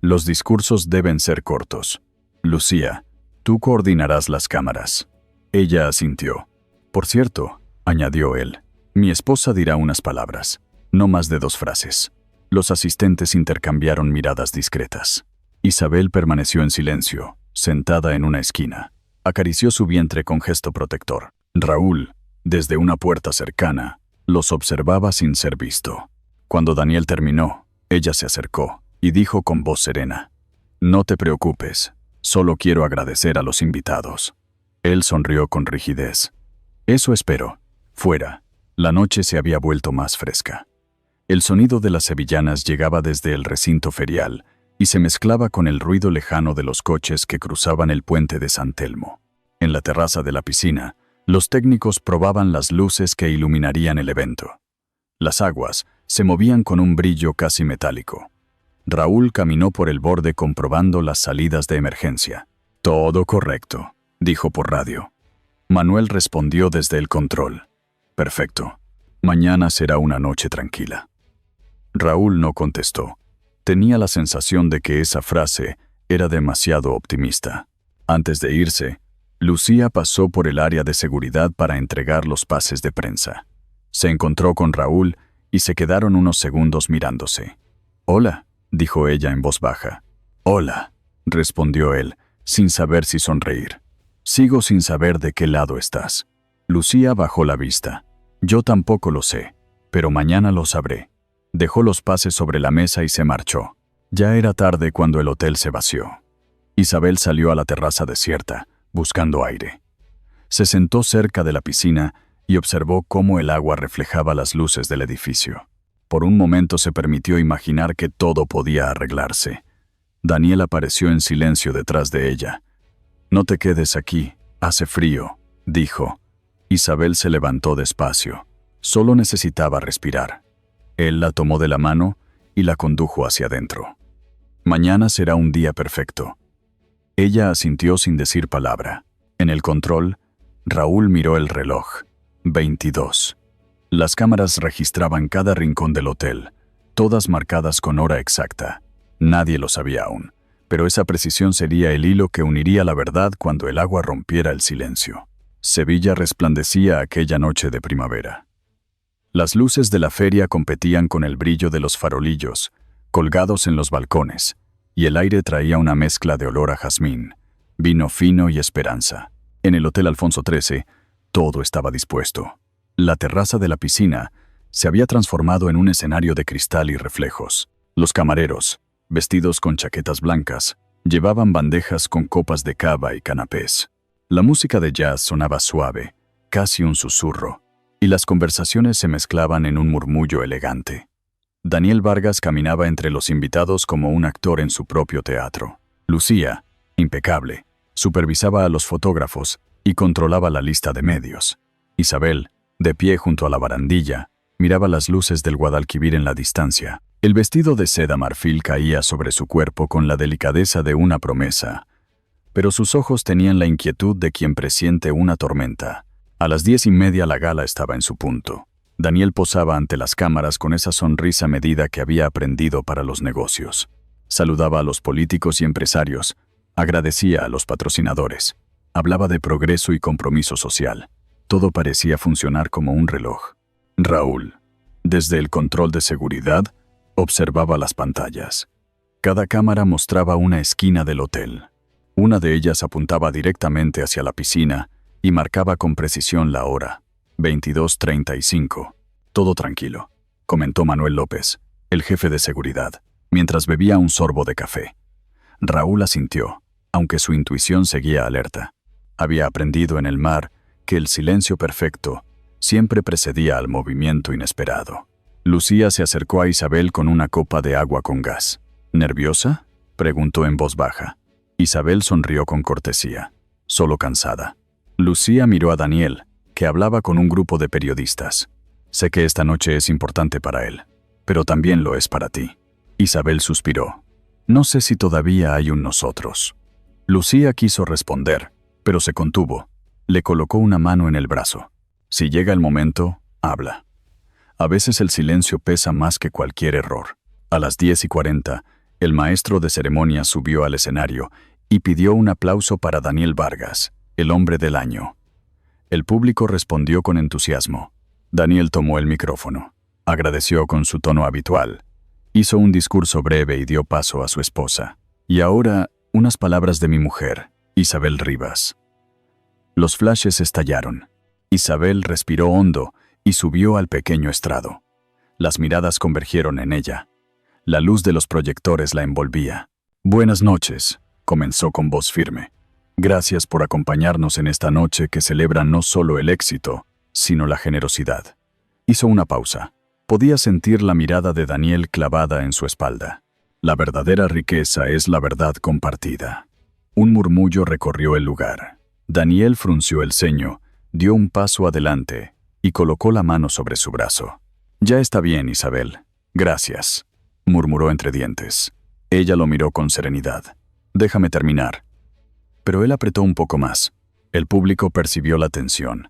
Los discursos deben ser cortos. Lucía, tú coordinarás las cámaras. Ella asintió. Por cierto, añadió él, mi esposa dirá unas palabras, no más de 2 frases. Los asistentes intercambiaron miradas discretas. Isabel permaneció en silencio, sentada en una esquina. Acarició su vientre con gesto protector. Raúl, desde una puerta cercana, los observaba sin ser visto. Cuando Daniel terminó, ella se acercó y dijo con voz serena, «No te preocupes, solo quiero agradecer a los invitados». Él sonrió con rigidez. «Eso espero. Fuera». La noche se había vuelto más fresca. El sonido de las sevillanas llegaba desde el recinto ferial y se mezclaba con el ruido lejano de los coches que cruzaban el puente de San Telmo. En la terraza de la piscina, los técnicos probaban las luces que iluminarían el evento. Las aguas se movían con un brillo casi metálico. Raúl caminó por el borde comprobando las salidas de emergencia. «Todo correcto», dijo por radio. Manuel respondió desde el control. «Perfecto. Mañana será una noche tranquila». Raúl no contestó. Tenía la sensación de que esa frase era demasiado optimista. Antes de irse, Lucía pasó por el área de seguridad para entregar los pases de prensa. Se encontró con Raúl y se quedaron unos segundos mirándose. «Hola», dijo ella en voz baja. «Hola», respondió él, sin saber si sonreír. «Sigo sin saber de qué lado estás». Lucía bajó la vista. «Yo tampoco lo sé, pero mañana lo sabré». Dejó los pases sobre la mesa y se marchó. Ya era tarde cuando el hotel se vació. Isabel salió a la terraza desierta, buscando aire. Se sentó cerca de la piscina y observó cómo el agua reflejaba las luces del edificio. Por un momento se permitió imaginar que todo podía arreglarse. Daniel apareció en silencio detrás de ella. «No te quedes aquí, hace frío», dijo. Isabel se levantó despacio. Solo necesitaba respirar. Él la tomó de la mano y la condujo hacia adentro. «Mañana será un día perfecto». Ella asintió sin decir palabra. En el control, Raúl miró el reloj. 22. Las cámaras registraban cada rincón del hotel, todas marcadas con hora exacta. Nadie lo sabía aún, pero esa precisión sería el hilo que uniría la verdad cuando el agua rompiera el silencio. Sevilla resplandecía aquella noche de primavera. Las luces de la feria competían con el brillo de los farolillos, colgados en los balcones, y el aire traía una mezcla de olor a jazmín, vino fino y esperanza. En el Hotel Alfonso XIII, todo estaba dispuesto. La terraza de la piscina se había transformado en un escenario de cristal y reflejos. Los camareros, vestidos con chaquetas blancas, llevaban bandejas con copas de cava y canapés. La música de jazz sonaba suave, casi un susurro, y las conversaciones se mezclaban en un murmullo elegante. Daniel Vargas caminaba entre los invitados como un actor en su propio teatro. Lucía, impecable, supervisaba a los fotógrafos y controlaba la lista de medios. Isabel, de pie junto a la barandilla, miraba las luces del Guadalquivir en la distancia. El vestido de seda marfil caía sobre su cuerpo con la delicadeza de una promesa, pero sus ojos tenían la inquietud de quien presiente una tormenta. A las 10:30 la gala estaba en su punto. Daniel posaba ante las cámaras con esa sonrisa medida que había aprendido para los negocios. Saludaba a los políticos y empresarios, agradecía a los patrocinadores, hablaba de progreso y compromiso social. Todo parecía funcionar como un reloj. Raúl, desde el control de seguridad, observaba las pantallas. Cada cámara mostraba una esquina del hotel. Una de ellas apuntaba directamente hacia la piscina y marcaba con precisión la hora, 22:35. Todo tranquilo, comentó Manuel López, el jefe de seguridad, mientras bebía un sorbo de café. Raúl asintió, aunque su intuición seguía alerta. Había aprendido en el mar que el silencio perfecto siempre precedía al movimiento inesperado. Lucía se acercó a Isabel con una copa de agua con gas. ¿Nerviosa?, preguntó en voz baja. Isabel sonrió con cortesía, solo cansada. Lucía miró a Daniel, que hablaba con un grupo de periodistas. Sé que esta noche es importante para él, pero también lo es para ti. Isabel suspiró. No sé si todavía hay un nosotros. Lucía quiso responder, pero se contuvo. Le colocó una mano en el brazo. Si llega el momento, habla. A veces el silencio pesa más que cualquier error. A las 10:40, el maestro de ceremonias subió al escenario y pidió un aplauso para Daniel Vargas, el hombre del año. El público respondió con entusiasmo. Daniel tomó el micrófono, agradeció con su tono habitual, hizo un discurso breve y dio paso a su esposa. Y ahora, unas palabras de mi mujer, Isabel Rivas. Los flashes estallaron. Isabel respiró hondo y subió al pequeño estrado. Las miradas convergieron en ella. La luz de los proyectores la envolvía. Buenas noches, comenzó con voz firme. Gracias por acompañarnos en esta noche que celebra no solo el éxito, sino la generosidad. Hizo una pausa. Podía sentir la mirada de Daniel clavada en su espalda. La verdadera riqueza es la verdad compartida. Un murmullo recorrió el lugar. Daniel frunció el ceño, dio un paso adelante y colocó la mano sobre su brazo. Ya está bien, Isabel. Gracias, murmuró entre dientes. Ella lo miró con serenidad. Déjame terminar. Pero él apretó un poco más. El público percibió la tensión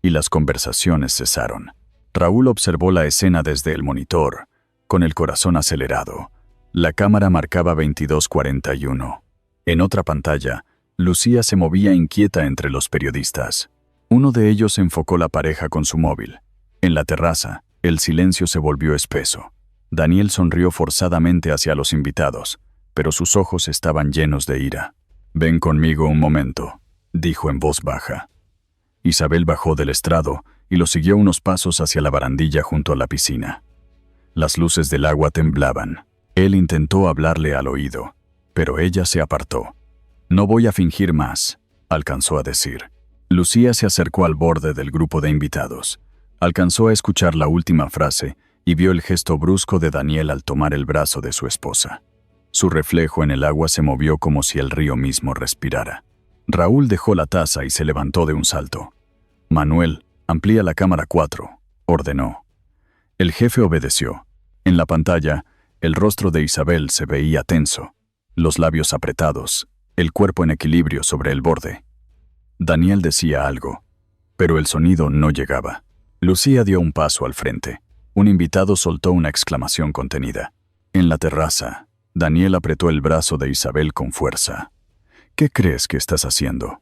y las conversaciones cesaron. Raúl observó la escena desde el monitor, con el corazón acelerado. La cámara marcaba 22:41. En otra pantalla, Lucía se movía inquieta entre los periodistas. Uno de ellos enfocó la pareja con su móvil. En la terraza, el silencio se volvió espeso. Daniel sonrió forzadamente hacia los invitados, pero sus ojos estaban llenos de ira. «Ven conmigo un momento», dijo en voz baja. Isabel bajó del estrado y lo siguió unos pasos hacia la barandilla junto a la piscina. Las luces del agua temblaban. Él intentó hablarle al oído, pero ella se apartó. «No voy a fingir más», alcanzó a decir. Lucía se acercó al borde del grupo de invitados. Alcanzó a escuchar la última frase y vio el gesto brusco de Daniel al tomar el brazo de su esposa. Su reflejo en el agua se movió como si el río mismo respirara. Raúl dejó la taza y se levantó de un salto. «Manuel, amplía la cámara 4», ordenó. El jefe obedeció. En la pantalla, el rostro de Isabel se veía tenso, los labios apretados, el cuerpo en equilibrio sobre el borde. Daniel decía algo, pero el sonido no llegaba. Lucía dio un paso al frente. Un invitado soltó una exclamación contenida. En la terraza, Daniel apretó el brazo de Isabel con fuerza. «¿Qué crees que estás haciendo?»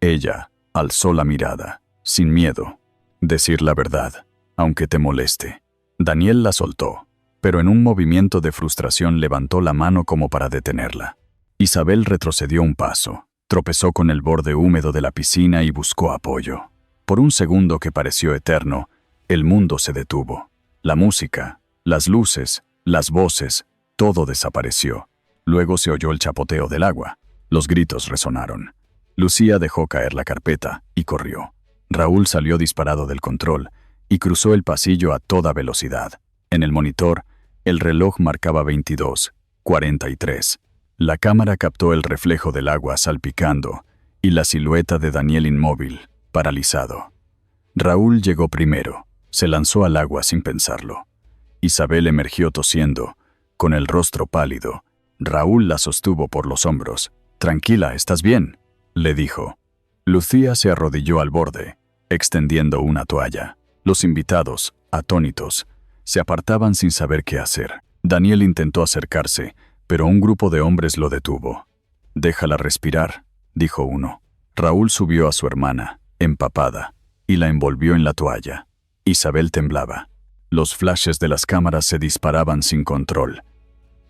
Ella alzó la mirada, sin miedo. «Decir la verdad, aunque te moleste». Daniel la soltó, pero en un movimiento de frustración levantó la mano como para detenerla. Isabel retrocedió un paso, tropezó con el borde húmedo de la piscina y buscó apoyo. Por un segundo que pareció eterno, el mundo se detuvo. La música, las luces, las voces, todo desapareció. Luego se oyó el chapoteo del agua. Los gritos resonaron. Lucía dejó caer la carpeta y corrió. Raúl salió disparado del control y cruzó el pasillo a toda velocidad. En el monitor, el reloj marcaba 22:43. La cámara captó el reflejo del agua salpicando y la silueta de Daniel inmóvil, paralizado. Raúl llegó primero. Se lanzó al agua sin pensarlo. Isabel emergió tosiendo, con el rostro pálido. Raúl la sostuvo por los hombros. «Tranquila, ¿estás bien?», le dijo. Lucía se arrodilló al borde, extendiendo una toalla. Los invitados, atónitos, se apartaban sin saber qué hacer. Daniel intentó acercarse, pero un grupo de hombres lo detuvo. «Déjala respirar», dijo uno. Raúl subió a su hermana, empapada, y la envolvió en la toalla. Isabel temblaba. Los flashes de las cámaras se disparaban sin control.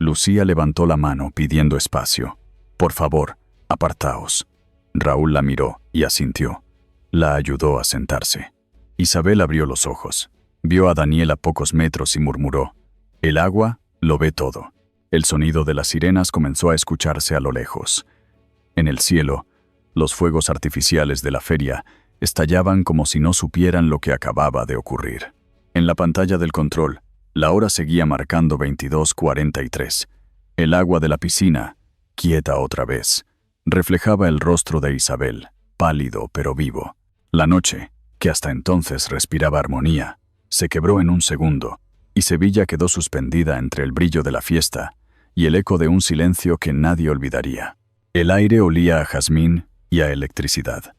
Lucía levantó la mano pidiendo espacio. «Por favor, apartaos». Raúl la miró y asintió. La ayudó a sentarse. Isabel abrió los ojos. Vio a Daniel a pocos metros y murmuró: «El agua lo ve todo». El sonido de las sirenas comenzó a escucharse a lo lejos. En el cielo, los fuegos artificiales de la feria estallaban como si no supieran lo que acababa de ocurrir. En la pantalla del control, la hora seguía marcando 22:43. El agua de la piscina, quieta otra vez, reflejaba el rostro de Isabel, pálido pero vivo. La noche, que hasta entonces respiraba armonía, se quebró en un segundo, y Sevilla quedó suspendida entre el brillo de la fiesta y el eco de un silencio que nadie olvidaría. El aire olía a jazmín y a electricidad.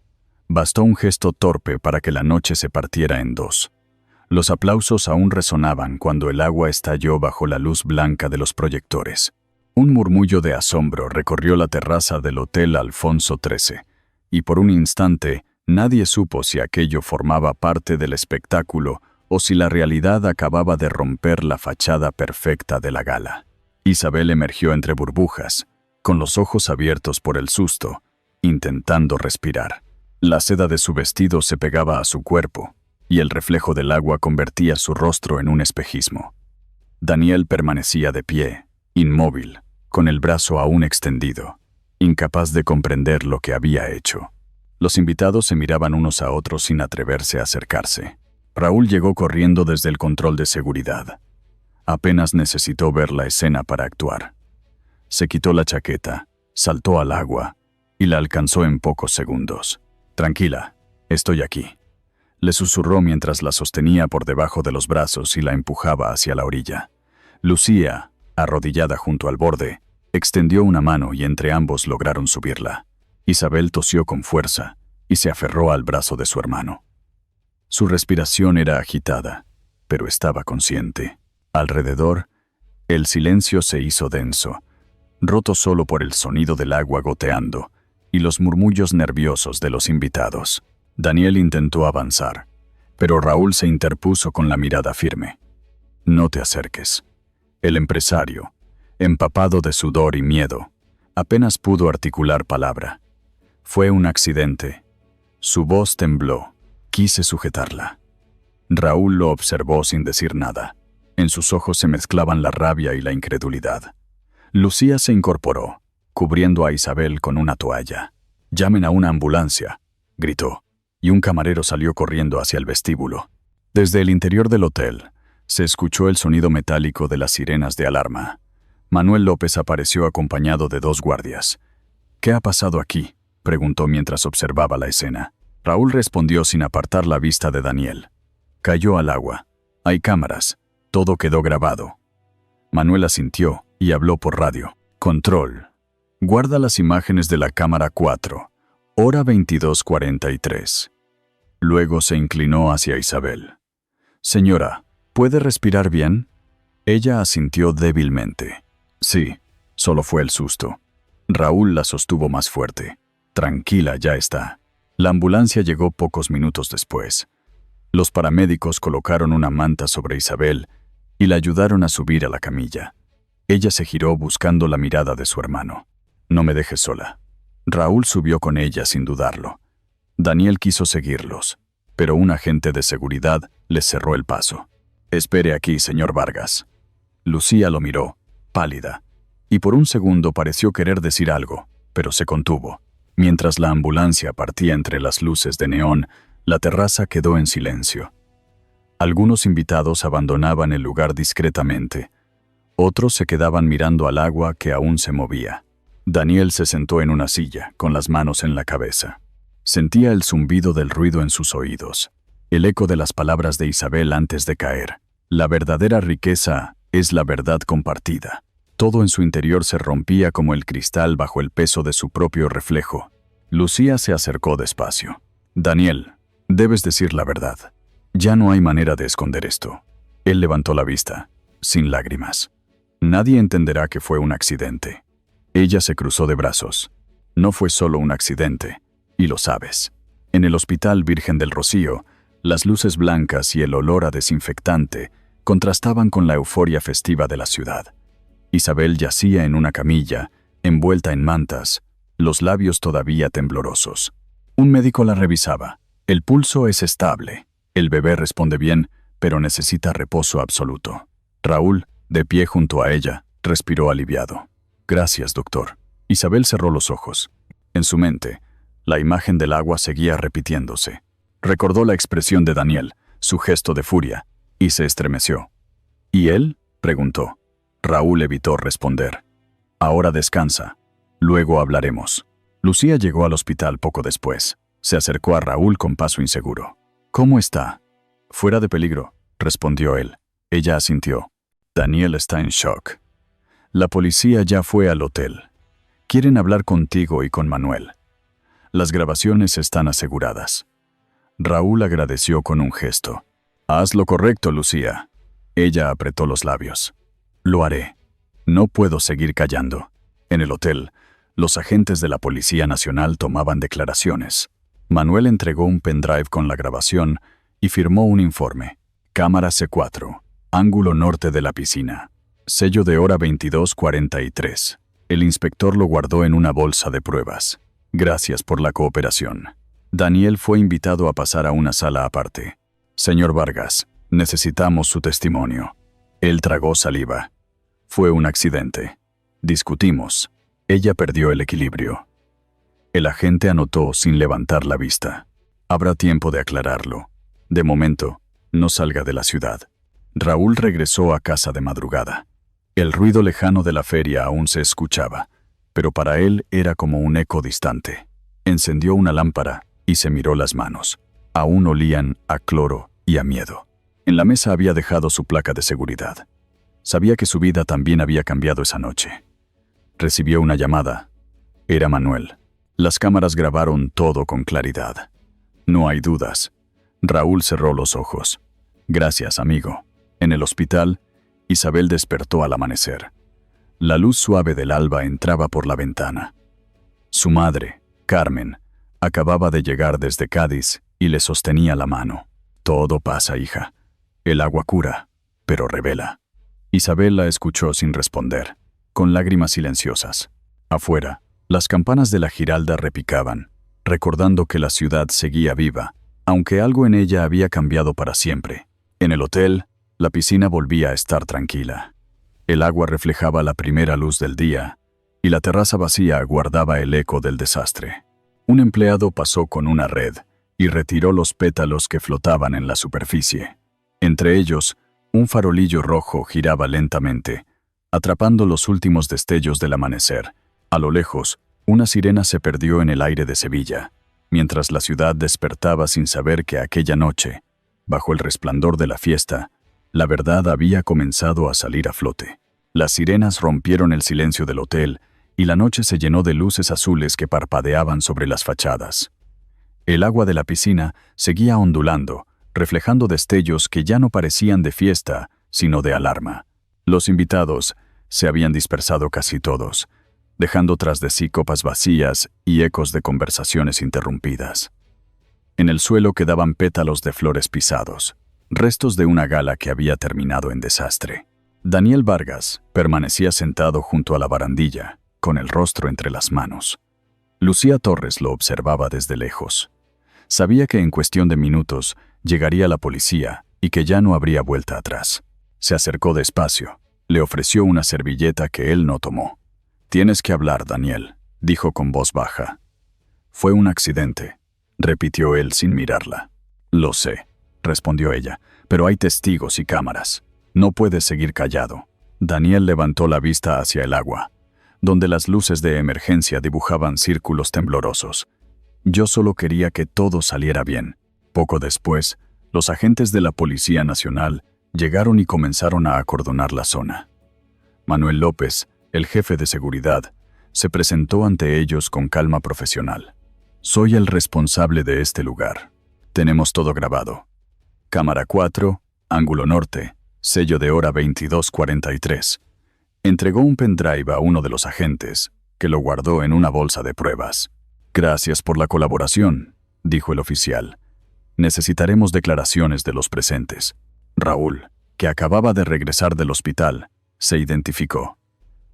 Bastó un gesto torpe para que la noche se partiera en dos. Los aplausos aún resonaban cuando el agua estalló bajo la luz blanca de los proyectores. Un murmullo de asombro recorrió la terraza del Hotel Alfonso XIII, y por un instante nadie supo si aquello formaba parte del espectáculo o si la realidad acababa de romper la fachada perfecta de la gala. Isabel emergió entre burbujas, con los ojos abiertos por el susto, intentando respirar. La seda de su vestido se pegaba a su cuerpo, y el reflejo del agua convertía su rostro en un espejismo. Daniel permanecía de pie, inmóvil, con el brazo aún extendido, incapaz de comprender lo que había hecho. Los invitados se miraban unos a otros sin atreverse a acercarse. Raúl llegó corriendo desde el control de seguridad. Apenas necesitó ver la escena para actuar. Se quitó la chaqueta, saltó al agua y la alcanzó en pocos segundos. «Tranquila, estoy aquí», le susurró mientras la sostenía por debajo de los brazos y la empujaba hacia la orilla. Lucía, arrodillada junto al borde, extendió una mano y entre ambos lograron subirla. Isabel tosió con fuerza y se aferró al brazo de su hermano. Su respiración era agitada, pero estaba consciente. Alrededor, el silencio se hizo denso, roto solo por el sonido del agua goteando y los murmullos nerviosos de los invitados. Daniel intentó avanzar, pero Raúl se interpuso con la mirada firme. «No te acerques». El empresario, empapado de sudor y miedo, apenas pudo articular palabra. «Fue un accidente». Su voz tembló. Quise sujetarla. Raúl lo observó sin decir nada. En sus ojos se mezclaban la rabia y la incredulidad. Lucía se incorporó, cubriendo a Isabel con una toalla. «Llamen a una ambulancia», gritó, y un camarero salió corriendo hacia el vestíbulo. Desde el interior del hotel, se escuchó el sonido metálico de las sirenas de alarma. Manuel López apareció acompañado de 2 guardias. «¿Qué ha pasado aquí?», preguntó mientras observaba la escena. Raúl respondió sin apartar la vista de Daniel. «Cayó al agua. Hay cámaras. Todo quedó grabado». Manuel asintió y habló por radio. «Control. Guarda las imágenes de la cámara 4. Hora 22:43. Luego se inclinó hacia Isabel. «Señora, ¿puede respirar bien?». Ella asintió débilmente. «Sí, solo fue el susto». Raúl la sostuvo más fuerte. «Tranquila, ya está». La ambulancia llegó pocos minutos después. Los paramédicos colocaron una manta sobre Isabel y la ayudaron a subir a la camilla. Ella se giró buscando la mirada de su hermano. «No me dejes sola». Raúl subió con ella sin dudarlo. Daniel quiso seguirlos, pero un agente de seguridad les cerró el paso. «Espere aquí, señor Vargas». Lucía lo miró, pálida, y por un segundo pareció querer decir algo, pero se contuvo. Mientras la ambulancia partía entre las luces de neón, la terraza quedó en silencio. Algunos invitados abandonaban el lugar discretamente. Otros se quedaban mirando al agua que aún se movía. Daniel se sentó en una silla, con las manos en la cabeza. Sentía el zumbido del ruido en sus oídos, el eco de las palabras de Isabel antes de caer. La verdadera riqueza es la verdad compartida. Todo en su interior se rompía como el cristal bajo el peso de su propio reflejo. Lucía se acercó despacio. «Daniel, debes decir la verdad. Ya no hay manera de esconder esto. Él levantó la vista, sin lágrimas. Nadie entenderá que fue un accidente. Ella se cruzó de brazos. No fue solo un accidente, y lo sabes. En el Hospital Virgen del Rocío, las luces blancas y el olor a desinfectante contrastaban con la euforia festiva de la ciudad. Isabel yacía en una camilla, envuelta en mantas, los labios todavía temblorosos. Un médico la revisaba. El pulso es estable. El bebé responde bien, pero necesita reposo absoluto. Raúl, de pie junto a ella, respiró aliviado. Gracias, doctor. Isabel cerró los ojos. En su mente, la imagen del agua seguía repitiéndose. Recordó la expresión de Daniel, su gesto de furia, y se estremeció. ¿Y él?, preguntó. Raúl evitó responder. Ahora descansa. Luego hablaremos. Lucía llegó al hospital poco después. Se acercó a Raúl con paso inseguro. ¿Cómo está? Fuera de peligro, respondió él. Ella asintió. Daniel está en shock. La policía ya fue al hotel. Quieren hablar contigo y con Manuel. Las grabaciones están aseguradas. Raúl agradeció con un gesto. Haz lo correcto, Lucía. Ella apretó los labios. Lo haré. No puedo seguir callando. En el hotel, los agentes de la Policía Nacional tomaban declaraciones. Manuel entregó un pendrive con la grabación y firmó un informe. Cámara C4, ángulo norte de la piscina. Sello de hora 22:43. El inspector lo guardó en una bolsa de pruebas. Gracias por la cooperación. Daniel fue invitado a pasar a una sala aparte. Señor Vargas, necesitamos su testimonio. Él tragó saliva. Fue un accidente. Discutimos. Ella perdió el equilibrio. El agente anotó sin levantar la vista. Habrá tiempo de aclararlo. De momento, no salga de la ciudad. Raúl regresó a casa de madrugada. El ruido lejano de la feria aún se escuchaba, pero para él era como un eco distante. Encendió una lámpara y se miró las manos. Aún olían a cloro y a miedo. En la mesa había dejado su placa de seguridad. Sabía que su vida también había cambiado esa noche. Recibió una llamada. Era Manuel. Las cámaras grabaron todo con claridad. No hay dudas. Raúl cerró los ojos. Gracias, amigo. En el hospital, Isabel despertó al amanecer. La luz suave del alba entraba por la ventana. Su madre, Carmen, acababa de llegar desde Cádiz y le sostenía la mano. Todo pasa, hija. El agua cura, pero revela. Isabel la escuchó sin responder, con lágrimas silenciosas. Afuera, las campanas de la Giralda repicaban, recordando que la ciudad seguía viva, aunque algo en ella había cambiado para siempre. En el hotel, la piscina volvía a estar tranquila. El agua reflejaba la primera luz del día, y la terraza vacía guardaba el eco del desastre. Un empleado pasó con una red y retiró los pétalos que flotaban en la superficie. Entre ellos, un farolillo rojo giraba lentamente, atrapando los últimos destellos del amanecer. A lo lejos, una sirena se perdió en el aire de Sevilla, mientras la ciudad despertaba sin saber que aquella noche, bajo el resplandor de la fiesta, la verdad había comenzado a salir a flote. Las sirenas rompieron el silencio del hotel y la noche se llenó de luces azules que parpadeaban sobre las fachadas. El agua de la piscina seguía ondulando, reflejando destellos que ya no parecían de fiesta, sino de alarma. Los invitados se habían dispersado casi todos, dejando tras de sí copas vacías y ecos de conversaciones interrumpidas. En el suelo quedaban pétalos de flores pisados, restos de una gala que había terminado en desastre. Daniel Vargas permanecía sentado junto a la barandilla, con el rostro entre las manos. Lucía Torres lo observaba desde lejos. Sabía que en cuestión de minutos llegaría la policía y que ya no habría vuelta atrás. Se acercó despacio, le ofreció una servilleta que él no tomó. «Tienes que hablar, Daniel», dijo con voz baja. «Fue un accidente», repitió él sin mirarla. «Lo sé», respondió ella, «pero hay testigos y cámaras. No puedes seguir callado». Daniel levantó la vista hacia el agua, donde las luces de emergencia dibujaban círculos temblorosos. «Yo solo quería que todo saliera bien». Poco después, los agentes de la Policía Nacional llegaron y comenzaron a acordonar la zona. Manuel López, el jefe de seguridad, se presentó ante ellos con calma profesional. «Soy el responsable de este lugar. Tenemos todo grabado. Cámara 4, ángulo norte, sello de hora 22:43. Entregó un pendrive a uno de los agentes, que lo guardó en una bolsa de pruebas. Gracias por la colaboración, dijo el oficial. Necesitaremos declaraciones de los presentes. Raúl, que acababa de regresar del hospital, se identificó.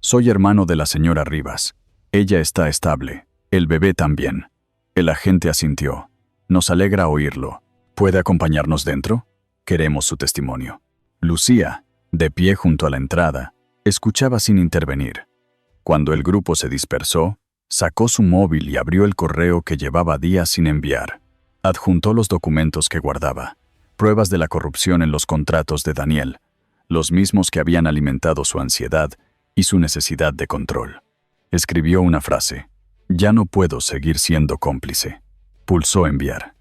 Soy hermano de la señora Rivas. Ella está estable. El bebé también. El agente asintió. Nos alegra oírlo. ¿Puede acompañarnos dentro? Queremos su testimonio. Lucía, de pie junto a la entrada, escuchaba sin intervenir. Cuando el grupo se dispersó, sacó su móvil y abrió el correo que llevaba días sin enviar. Adjuntó los documentos que guardaba, pruebas de la corrupción en los contratos de Daniel, los mismos que habían alimentado su ansiedad y su necesidad de control. Escribió una frase: «Ya no puedo seguir siendo cómplice». Pulsó enviar.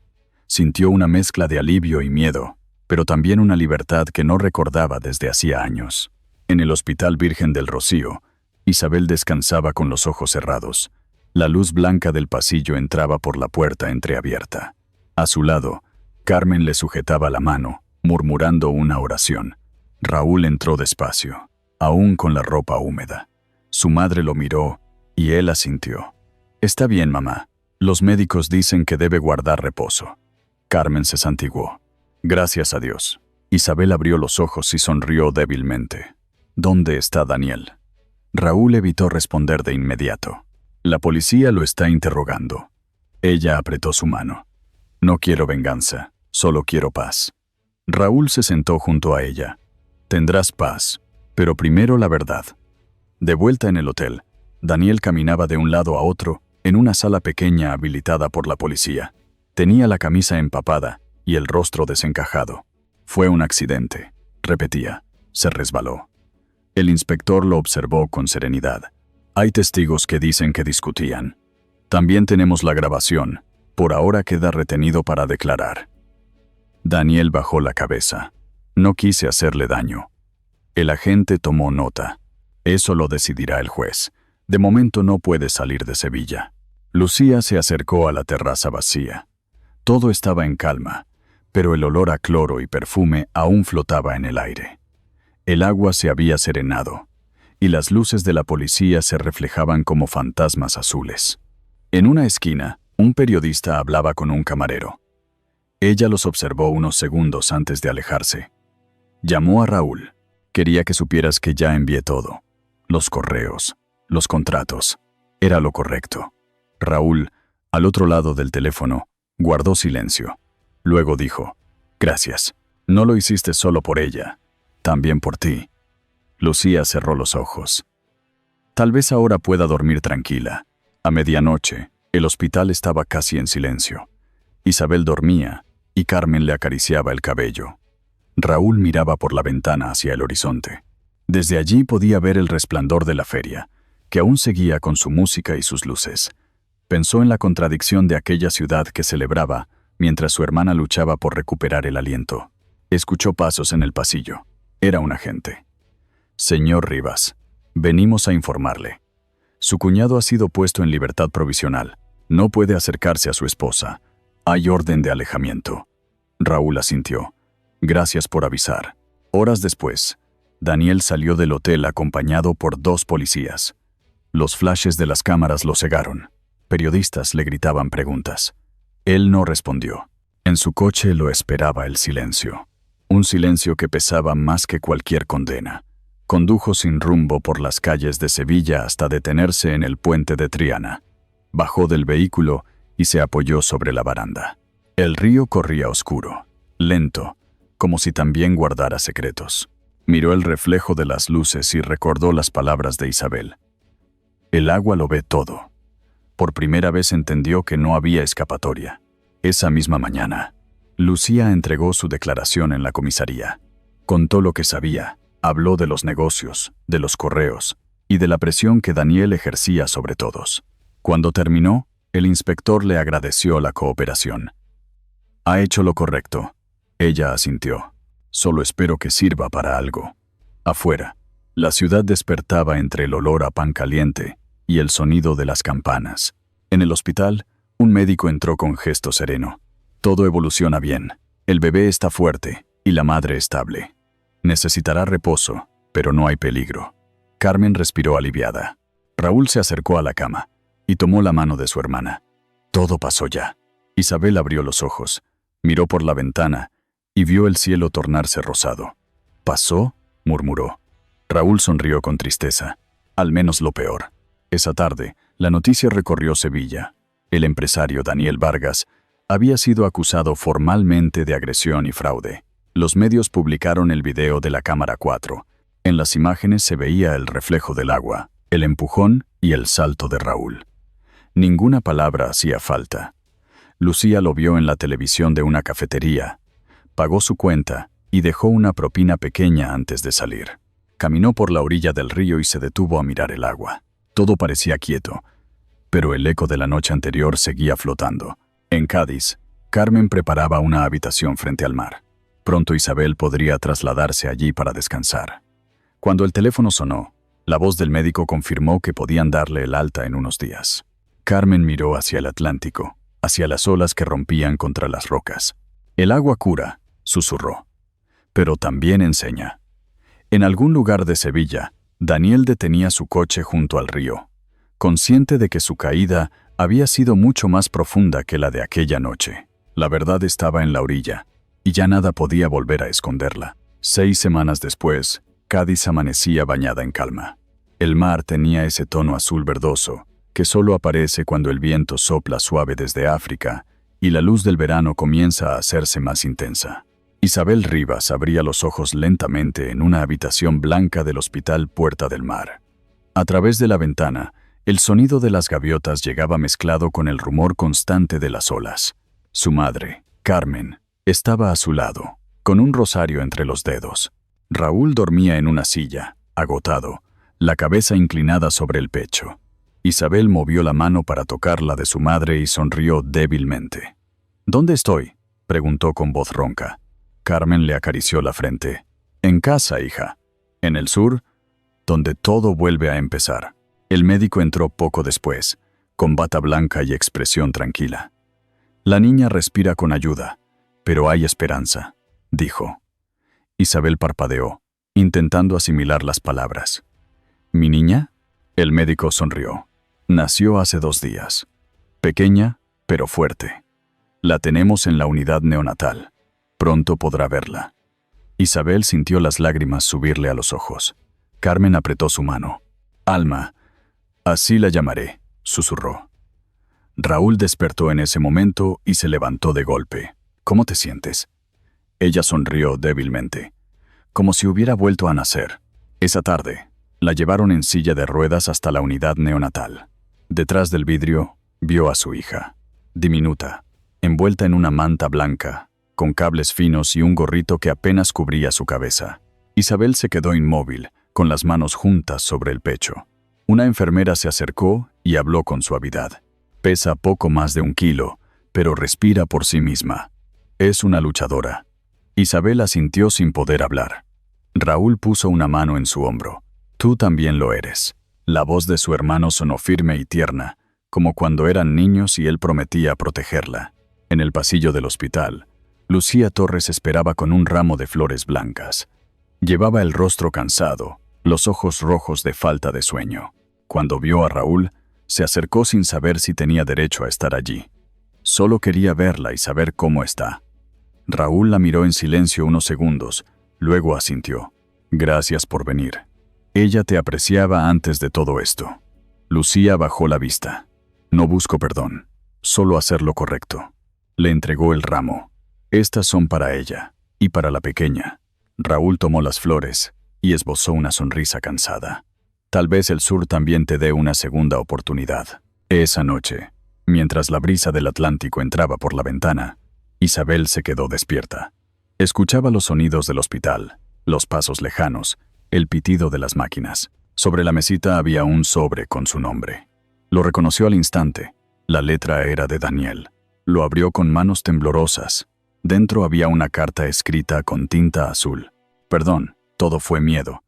Sintió una mezcla de alivio y miedo, pero también una libertad que no recordaba desde hacía años. En el Hospital Virgen del Rocío, Isabel descansaba con los ojos cerrados. La luz blanca del pasillo entraba por la puerta entreabierta. A su lado, Carmen le sujetaba la mano, murmurando una oración. Raúl entró despacio, aún con la ropa húmeda. Su madre lo miró y él asintió. «Está bien, mamá. Los médicos dicen que debe guardar reposo». Carmen se santiguó. «Gracias a Dios». Isabel abrió los ojos y sonrió débilmente. «¿Dónde está Daniel?». Raúl evitó responder de inmediato. «La policía lo está interrogando». Ella apretó su mano. «No quiero venganza, solo quiero paz». Raúl se sentó junto a ella. «Tendrás paz, pero primero la verdad». De vuelta en el hotel, Daniel caminaba de un lado a otro en una sala pequeña habilitada por la policía. Tenía la camisa empapada y el rostro desencajado. «Fue un accidente», repetía. «Se resbaló». El inspector lo observó con serenidad. «Hay testigos que dicen que discutían. También tenemos la grabación. Por ahora queda retenido para declarar». Daniel bajó la cabeza. «No quise hacerle daño». El agente tomó nota. «Eso lo decidirá el juez. De momento no puede salir de Sevilla». Lucía se acercó a la terraza vacía. Todo estaba en calma, pero el olor a cloro y perfume aún flotaba en el aire. El agua se había serenado, y las luces de la policía se reflejaban como fantasmas azules. En una esquina, un periodista hablaba con un camarero. Ella los observó unos segundos antes de alejarse. Llamó a Raúl. «Quería que supieras que ya envié todo. Los correos, los contratos. Era lo correcto». Raúl, al otro lado del teléfono, guardó silencio. Luego dijo: «Gracias. No lo hiciste solo por ella, también por ti». Lucía cerró los ojos. «Tal vez ahora pueda dormir tranquila». A medianoche, el hospital estaba casi en silencio. Isabel dormía y Carmen le acariciaba el cabello. Raúl miraba por la ventana hacia el horizonte. Desde allí podía ver el resplandor de la feria, que aún seguía con su música y sus luces. Pensó en la contradicción de aquella ciudad que celebraba mientras su hermana luchaba por recuperar el aliento. Escuchó pasos en el pasillo. Era un agente. «Señor Rivas, venimos a informarle. Su cuñado ha sido puesto en libertad provisional. No puede acercarse a su esposa. Hay orden de alejamiento». Raúl asintió. «Gracias por avisar». Horas después, Daniel salió del hotel acompañado por 2 policías. Los flashes de las cámaras lo cegaron. Periodistas le gritaban preguntas. Él no respondió. En su coche lo esperaba el silencio. Un silencio que pesaba más que cualquier condena. Condujo sin rumbo por las calles de Sevilla hasta detenerse en el puente de Triana. Bajó del vehículo y se apoyó sobre la baranda. El río corría oscuro, lento, como si también guardara secretos. Miró el reflejo de las luces y recordó las palabras de Isabel. «El agua lo ve todo». Por primera vez entendió que no había escapatoria. Esa misma mañana, Lucía entregó su declaración en la comisaría. Contó lo que sabía, habló de los negocios, de los correos y de la presión que Daniel ejercía sobre todos. Cuando terminó, el inspector le agradeció la cooperación. «Ha hecho lo correcto». Ella asintió. «Solo espero que sirva para algo». Afuera, la ciudad despertaba entre el olor a pan caliente y el sonido de las campanas. En el hospital, un médico entró con gesto sereno. «Todo evoluciona bien. El bebé está fuerte y la madre estable. Necesitará reposo, pero no hay peligro. Carmen respiró aliviada. Raúl se acercó a la cama y tomó la mano de su hermana. Todo pasó ya. Isabel abrió los ojos, miró por la ventana y vio el cielo tornarse rosado. ¿Pasó?, murmuró. Raúl sonrió con tristeza. Al menos lo peor. Esa tarde, la noticia recorrió Sevilla. El empresario Daniel Vargas había sido acusado formalmente de agresión y fraude. Los medios publicaron el video de la cámara 4. En las imágenes se veía el reflejo del agua, el empujón y el salto de Raúl. Ninguna palabra hacía falta. Lucía lo vio en la televisión de una cafetería, pagó su cuenta y dejó una propina pequeña antes de salir. Caminó por la orilla del río y se detuvo a mirar el agua. Todo parecía quieto, pero el eco de la noche anterior seguía flotando. En Cádiz, Carmen preparaba una habitación frente al mar. Pronto Isabel podría trasladarse allí para descansar. Cuando el teléfono sonó, la voz del médico confirmó que podían darle el alta en unos días. Carmen miró hacia el Atlántico, hacia las olas que rompían contra las rocas. El agua cura, susurró, pero también enseña. En algún lugar de Sevilla, Daniel detenía su coche junto al río, consciente de que su caída había sido mucho más profunda que la de aquella noche. La verdad estaba en la orilla, y ya nada podía volver a esconderla. 6 semanas después, Cádiz amanecía bañada en calma. El mar tenía ese tono azul verdoso, que solo aparece cuando el viento sopla suave desde África y la luz del verano comienza a hacerse más intensa. Isabel Rivas abría los ojos lentamente en una habitación blanca del Hospital Puerta del Mar. A través de la ventana, el sonido de las gaviotas llegaba mezclado con el rumor constante de las olas. Su madre, Carmen, estaba a su lado, con un rosario entre los dedos. Raúl dormía en una silla, agotado, la cabeza inclinada sobre el pecho. Isabel movió la mano para tocar la de su madre y sonrió débilmente. ¿Dónde estoy?, preguntó con voz ronca. Carmen le acarició la frente. En casa, hija. En el sur, donde todo vuelve a empezar. El médico entró poco después, con bata blanca y expresión tranquila. La niña respira con ayuda, pero hay esperanza, dijo. Isabel parpadeó, intentando asimilar las palabras. ¿Mi niña? El médico sonrió. Nació hace 2 días. Pequeña, pero fuerte. La tenemos en la unidad neonatal. Pronto podrá verla. Isabel sintió las lágrimas subirle a los ojos. Carmen apretó su mano. Alma, así la llamaré, susurró. Raúl despertó en ese momento y se levantó de golpe. ¿Cómo te sientes? Ella sonrió débilmente, como si hubiera vuelto a nacer. Esa tarde, la llevaron en silla de ruedas hasta la unidad neonatal. Detrás del vidrio, vio a su hija, diminuta, envuelta en una manta blanca, con cables finos y un gorrito que apenas cubría su cabeza. Isabel se quedó inmóvil, con las manos juntas sobre el pecho. Una enfermera se acercó y habló con suavidad. Pesa poco más de 1 kilo, pero respira por sí misma. Es una luchadora. Isabel asintió sin poder hablar. Raúl puso una mano en su hombro. Tú también lo eres. La voz de su hermano sonó firme y tierna, como cuando eran niños y él prometía protegerla. En el pasillo del hospital, Lucía Torres esperaba con un ramo de flores blancas. Llevaba el rostro cansado, los ojos rojos de falta de sueño. Cuando vio a Raúl, se acercó sin saber si tenía derecho a estar allí. Solo quería verla y saber cómo está. Raúl la miró en silencio unos segundos, luego asintió. Gracias por venir. Ella te apreciaba antes de todo esto. Lucía bajó la vista. No busco perdón, solo hacer lo correcto. Le entregó el ramo. Estas son para ella y para la pequeña. Raúl tomó las flores y esbozó una sonrisa cansada. Tal vez el sur también te dé una segunda oportunidad. Esa noche, mientras la brisa del Atlántico entraba por la ventana, Isabel se quedó despierta. Escuchaba los sonidos del hospital, los pasos lejanos, el pitido de las máquinas. Sobre la mesita había un sobre con su nombre. Lo reconoció al instante. La letra era de Daniel. Lo abrió con manos temblorosas. Dentro había una carta escrita con tinta azul. Perdón, todo fue miedo.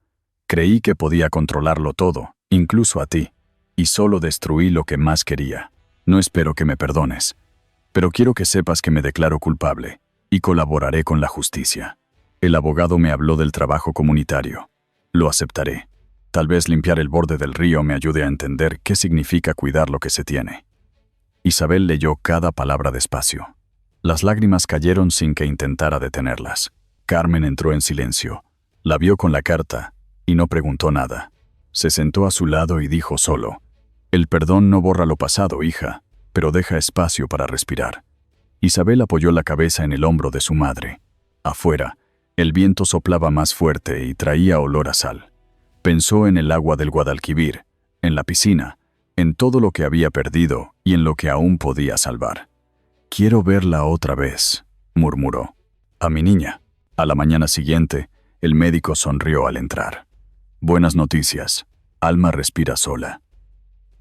Creí que podía controlarlo todo, incluso a ti, y solo destruí lo que más quería. No espero que me perdones, pero quiero que sepas que me declaro culpable. y colaboraré con la justicia. El abogado me habló del trabajo comunitario. Lo aceptaré. Tal vez limpiar el borde del río me ayude a entender qué significa cuidar lo que se tiene. Isabel leyó cada palabra despacio. Las lágrimas cayeron sin que intentara detenerlas. Carmen entró en silencio. La vio con la carta y no preguntó nada. Se sentó a su lado y dijo solo: «El perdón no borra lo pasado, hija, pero deja espacio para respirar». Isabel apoyó la cabeza en el hombro de su madre. Afuera, el viento soplaba más fuerte y traía olor a sal. Pensó en el agua del Guadalquivir, en la piscina, en todo lo que había perdido y en lo que aún podía salvar. «Quiero verla otra vez», murmuró. «A mi niña». A la mañana siguiente, el médico sonrió al entrar. «Buenas noticias. Alma respira sola».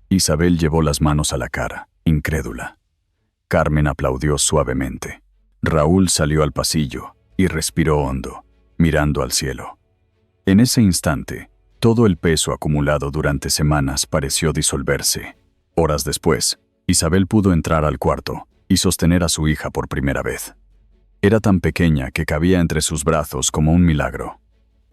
Isabel llevó las manos a la cara, incrédula. Carmen aplaudió suavemente. Raúl salió al pasillo y respiró hondo, mirando al cielo. En ese instante, todo el peso acumulado durante semanas pareció disolverse. Horas después, Isabel pudo entrar al cuarto y sostener a su hija por primera vez. Era tan pequeña que cabía entre sus brazos como un milagro.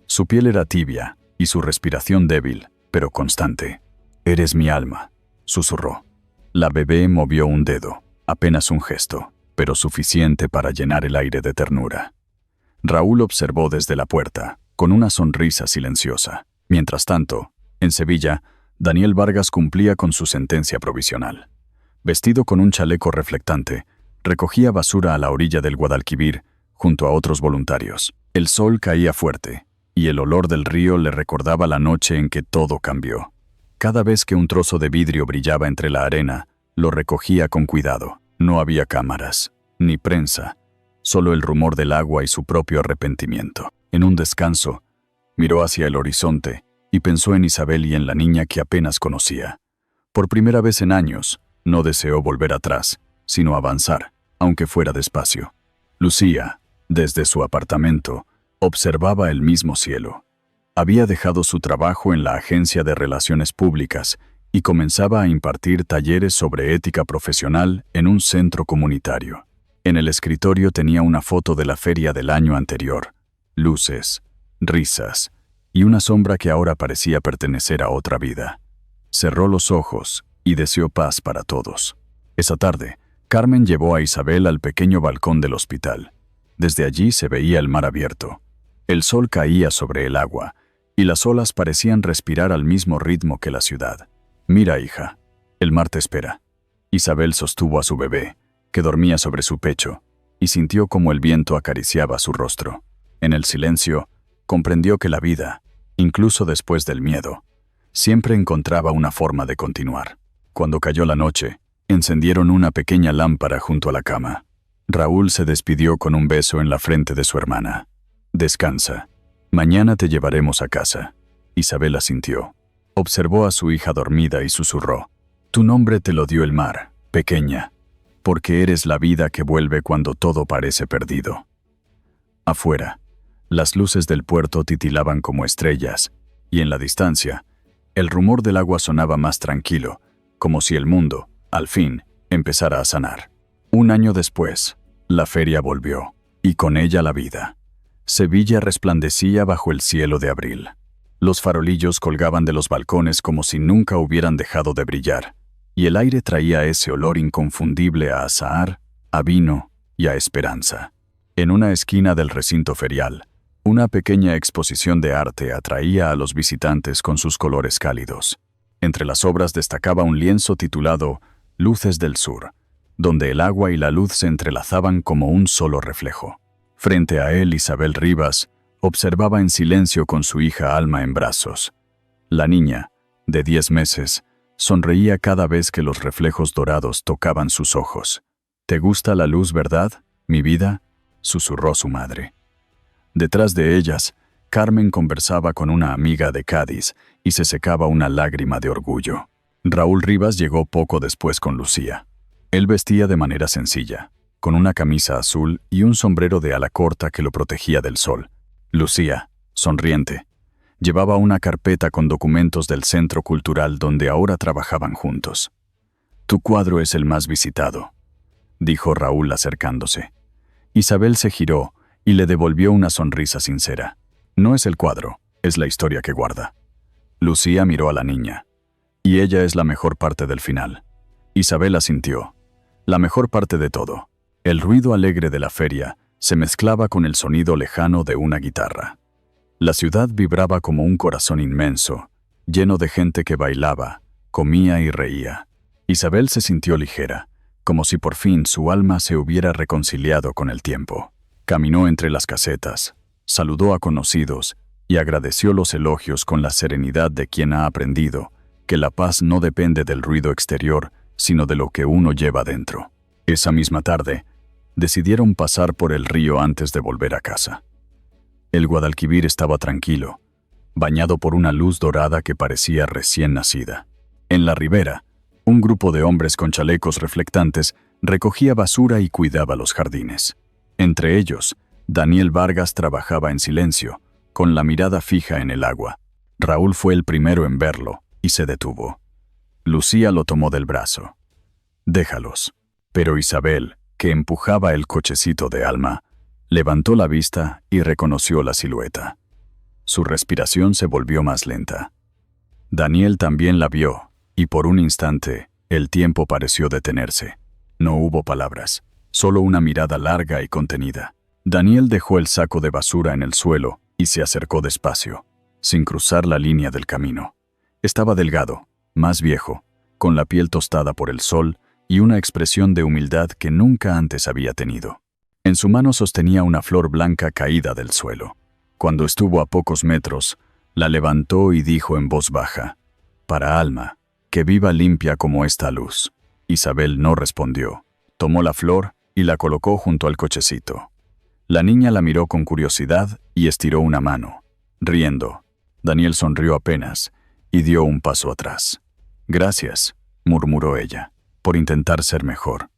Su piel era tibia y su respiración débil, pero constante. «Eres mi alma», susurró. La bebé movió un dedo, apenas un gesto, pero suficiente para llenar el aire de ternura. Raúl observó desde la puerta, con una sonrisa silenciosa. Mientras tanto, en Sevilla, Daniel Vargas cumplía con su sentencia provisional. Vestido con un chaleco reflectante, recogía basura a la orilla del Guadalquivir, junto a otros voluntarios. El sol caía fuerte, y el olor del río le recordaba la noche en que todo cambió. Cada vez que un trozo de vidrio brillaba entre la arena, lo recogía con cuidado. No había cámaras, ni prensa, solo el rumor del agua y su propio arrepentimiento. En un descanso, miró hacia el horizonte y pensó en Isabel y en la niña que apenas conocía. Por primera vez en años, no deseó volver atrás, sino avanzar, aunque fuera despacio. Lucía, desde su apartamento, observaba el mismo cielo. Había dejado su trabajo en la Agencia de Relaciones Públicas y comenzaba a impartir talleres sobre ética profesional en un centro comunitario. En el escritorio tenía una foto de la feria del año anterior, luces, risas y una sombra que ahora parecía pertenecer a otra vida. Cerró los ojos y deseó paz para todos. Esa tarde, Carmen llevó a Isabel al pequeño balcón del hospital. Desde allí se veía el mar abierto. El sol caía sobre el agua y las olas parecían respirar al mismo ritmo que la ciudad. «Mira, hija, el mar te espera». Isabel sostuvo a su bebé, que dormía sobre su pecho, y sintió como el viento acariciaba su rostro. En el silencio, comprendió que la vida, incluso después del miedo, siempre encontraba una forma de continuar. Cuando cayó la noche, encendieron una pequeña lámpara junto a la cama. Raúl se despidió con un beso en la frente de su hermana. «Descansa. Mañana te llevaremos a casa». Isabel asintió. Observó a su hija dormida y susurró: «Tu nombre te lo dio el mar, pequeña, porque eres la vida que vuelve cuando todo parece perdido». Afuera, las luces del puerto titilaban como estrellas, y en la distancia, el rumor del agua sonaba más tranquilo, como si el mundo, al fin, empezara a sanar. Un año después, la feria volvió, y con ella la vida. Sevilla resplandecía bajo el cielo de abril. Los farolillos colgaban de los balcones como si nunca hubieran dejado de brillar, y el aire traía ese olor inconfundible a azahar, a vino y a esperanza. En una esquina del recinto ferial, una pequeña exposición de arte atraía a los visitantes con sus colores cálidos. Entre las obras destacaba un lienzo titulado «Luces del Sur», donde el agua y la luz se entrelazaban como un solo reflejo. Frente a él, Isabel Rivas observaba en silencio con su hija Alma en brazos. La niña, de 10 meses, sonreía cada vez que los reflejos dorados tocaban sus ojos. «¿Te gusta la luz, verdad, mi vida?», susurró su madre. Detrás de ellas, Carmen conversaba con una amiga de Cádiz y se secaba una lágrima de orgullo. Raúl Rivas llegó poco después con Lucía. Él vestía de manera sencilla, con una camisa azul y un sombrero de ala corta que lo protegía del sol. Lucía, sonriente, llevaba una carpeta con documentos del centro cultural donde ahora trabajaban juntos. «Tu cuadro es el más visitado», dijo Raúl acercándose. Isabel se giró y le devolvió una sonrisa sincera. No es el cuadro, es la historia que guarda. Lucía miró a la niña. Y ella es la mejor parte del final. Isabel asintió. La mejor parte de todo. El ruido alegre de la feria se mezclaba con el sonido lejano de una guitarra. La ciudad vibraba como un corazón inmenso, lleno de gente que bailaba, comía y reía. Isabel se sintió ligera, como si por fin su alma se hubiera reconciliado con el tiempo. Caminó entre las casetas, saludó a conocidos y agradeció los elogios con la serenidad de quien ha aprendido que la paz no depende del ruido exterior, sino de lo que uno lleva dentro. Esa misma tarde, decidieron pasar por el río antes de volver a casa. El Guadalquivir estaba tranquilo, bañado por una luz dorada que parecía recién nacida. En la ribera, un grupo de hombres con chalecos reflectantes recogía basura y cuidaba los jardines. Entre ellos, Daniel Vargas trabajaba en silencio, con la mirada fija en el agua. Raúl fue el primero en verlo y se detuvo. Lucía lo tomó del brazo. «Déjalos». Pero Isabel, que empujaba el cochecito de Alma, levantó la vista y reconoció la silueta. Su respiración se volvió más lenta. Daniel también la vio, y por un instante, el tiempo pareció detenerse. No hubo palabras, solo una mirada larga y contenida. Daniel dejó el saco de basura en el suelo y se acercó despacio, sin cruzar la línea del camino. Estaba delgado, más viejo, con la piel tostada por el sol y una expresión de humildad que nunca antes había tenido. En su mano sostenía una flor blanca caída del suelo. Cuando estuvo a pocos metros, la levantó y dijo en voz baja: «Para Alma, que viva limpia como esta luz». Isabel no respondió. Tomó la flor y la colocó junto al cochecito. La niña la miró con curiosidad y estiró una mano. Riendo, Daniel sonrió apenas y dio un paso atrás. «Gracias», murmuró ella, «por intentar ser mejor».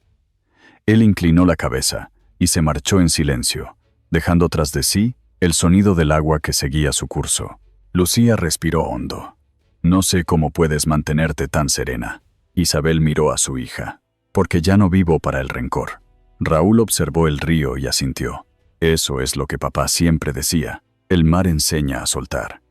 Él inclinó la cabeza y se marchó en silencio, dejando tras de sí el sonido del agua que seguía su curso. Lucía respiró hondo. «No sé cómo puedes mantenerte tan serena». Isabel miró a su hija. «Porque ya no vivo para el rencor». Raúl observó el río y asintió. «Eso es lo que papá siempre decía. El mar enseña a soltar».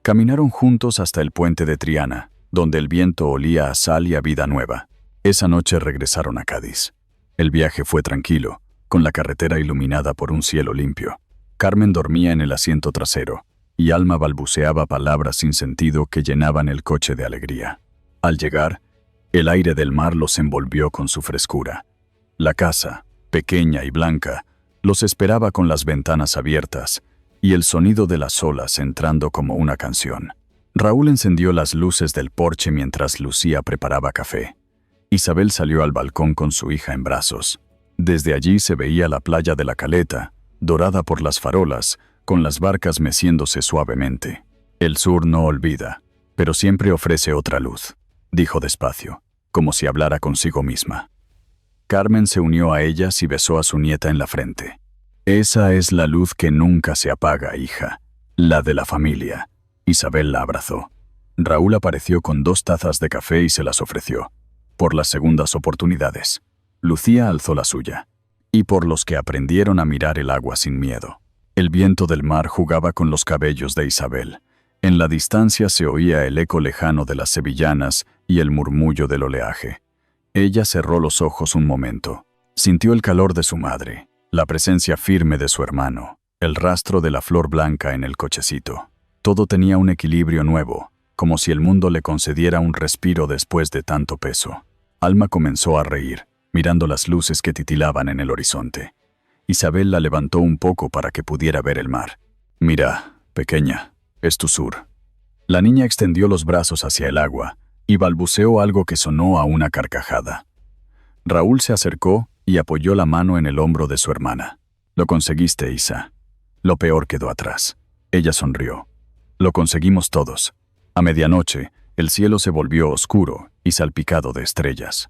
Caminaron juntos hasta el puente de Triana, donde el viento olía a sal y a vida nueva. Esa noche regresaron a Cádiz. El viaje fue tranquilo, con la carretera iluminada por un cielo limpio. Carmen dormía en el asiento trasero, y Alma balbuceaba palabras sin sentido que llenaban el coche de alegría. Al llegar, el aire del mar los envolvió con su frescura. La casa, pequeña y blanca, los esperaba con las ventanas abiertas y el sonido de las olas entrando como una canción. Raúl encendió las luces del porche mientras Lucía preparaba café. Isabel salió al balcón con su hija en brazos. Desde allí se veía la playa de la Caleta, dorada por las farolas, con las barcas meciéndose suavemente. «El sur no olvida, pero siempre ofrece otra luz», dijo despacio, como si hablara consigo misma. Carmen se unió a ellas y besó a su nieta en la frente. «Esa es la luz que nunca se apaga, hija, la de la familia». Isabel la abrazó. Raúl apareció con 2 tazas de café y se las ofreció. Por las segundas oportunidades. Lucía alzó la suya. Y por los que aprendieron a mirar el agua sin miedo. El viento del mar jugaba con los cabellos de Isabel. En la distancia se oía el eco lejano de las sevillanas y el murmullo del oleaje. Ella cerró los ojos un momento. Sintió el calor de su madre, la presencia firme de su hermano, el rastro de la flor blanca en el cochecito. Todo tenía un equilibrio nuevo, como si el mundo le concediera un respiro después de tanto peso. Alma comenzó a reír, mirando las luces que titilaban en el horizonte. Isabel la levantó un poco para que pudiera ver el mar. «Mira, pequeña, es tu sur». La niña extendió los brazos hacia el agua y balbuceó algo que sonó a una carcajada. Raúl se acercó y apoyó la mano en el hombro de su hermana. «Lo conseguiste, Isa. Lo peor quedó atrás». Ella sonrió. «Lo conseguimos todos». A medianoche, el cielo se volvió oscuro y salpicado de estrellas.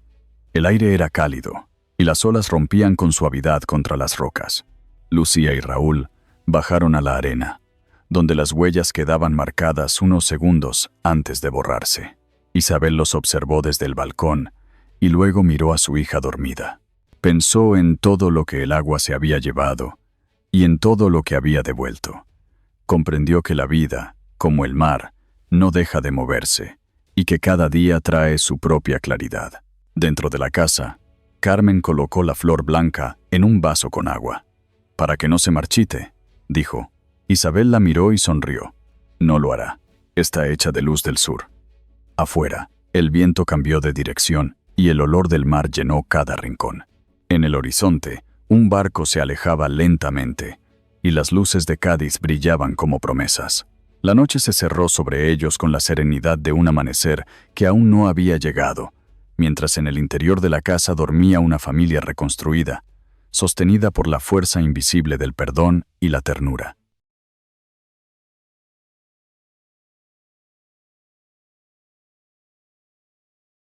El aire era cálido, y las olas rompían con suavidad contra las rocas. Lucía y Raúl bajaron a la arena, donde las huellas quedaban marcadas unos segundos antes de borrarse. Isabel los observó desde el balcón y luego miró a su hija dormida. Pensó en todo lo que el agua se había llevado y en todo lo que había devuelto. Comprendió que la vida, como el mar, no deja de moverse y que cada día trae su propia claridad. Dentro de la casa, Carmen colocó la flor blanca en un vaso con agua. «Para que no se marchite», dijo. Isabel la miró y sonrió. «No lo hará. Está hecha de luz del sur». Afuera, el viento cambió de dirección y el olor del mar llenó cada rincón. En el horizonte, un barco se alejaba lentamente y las luces de Cádiz brillaban como promesas. La noche se cerró sobre ellos con la serenidad de un amanecer que aún no había llegado, mientras en el interior de la casa dormía una familia reconstruida, sostenida por la fuerza invisible del perdón y la ternura.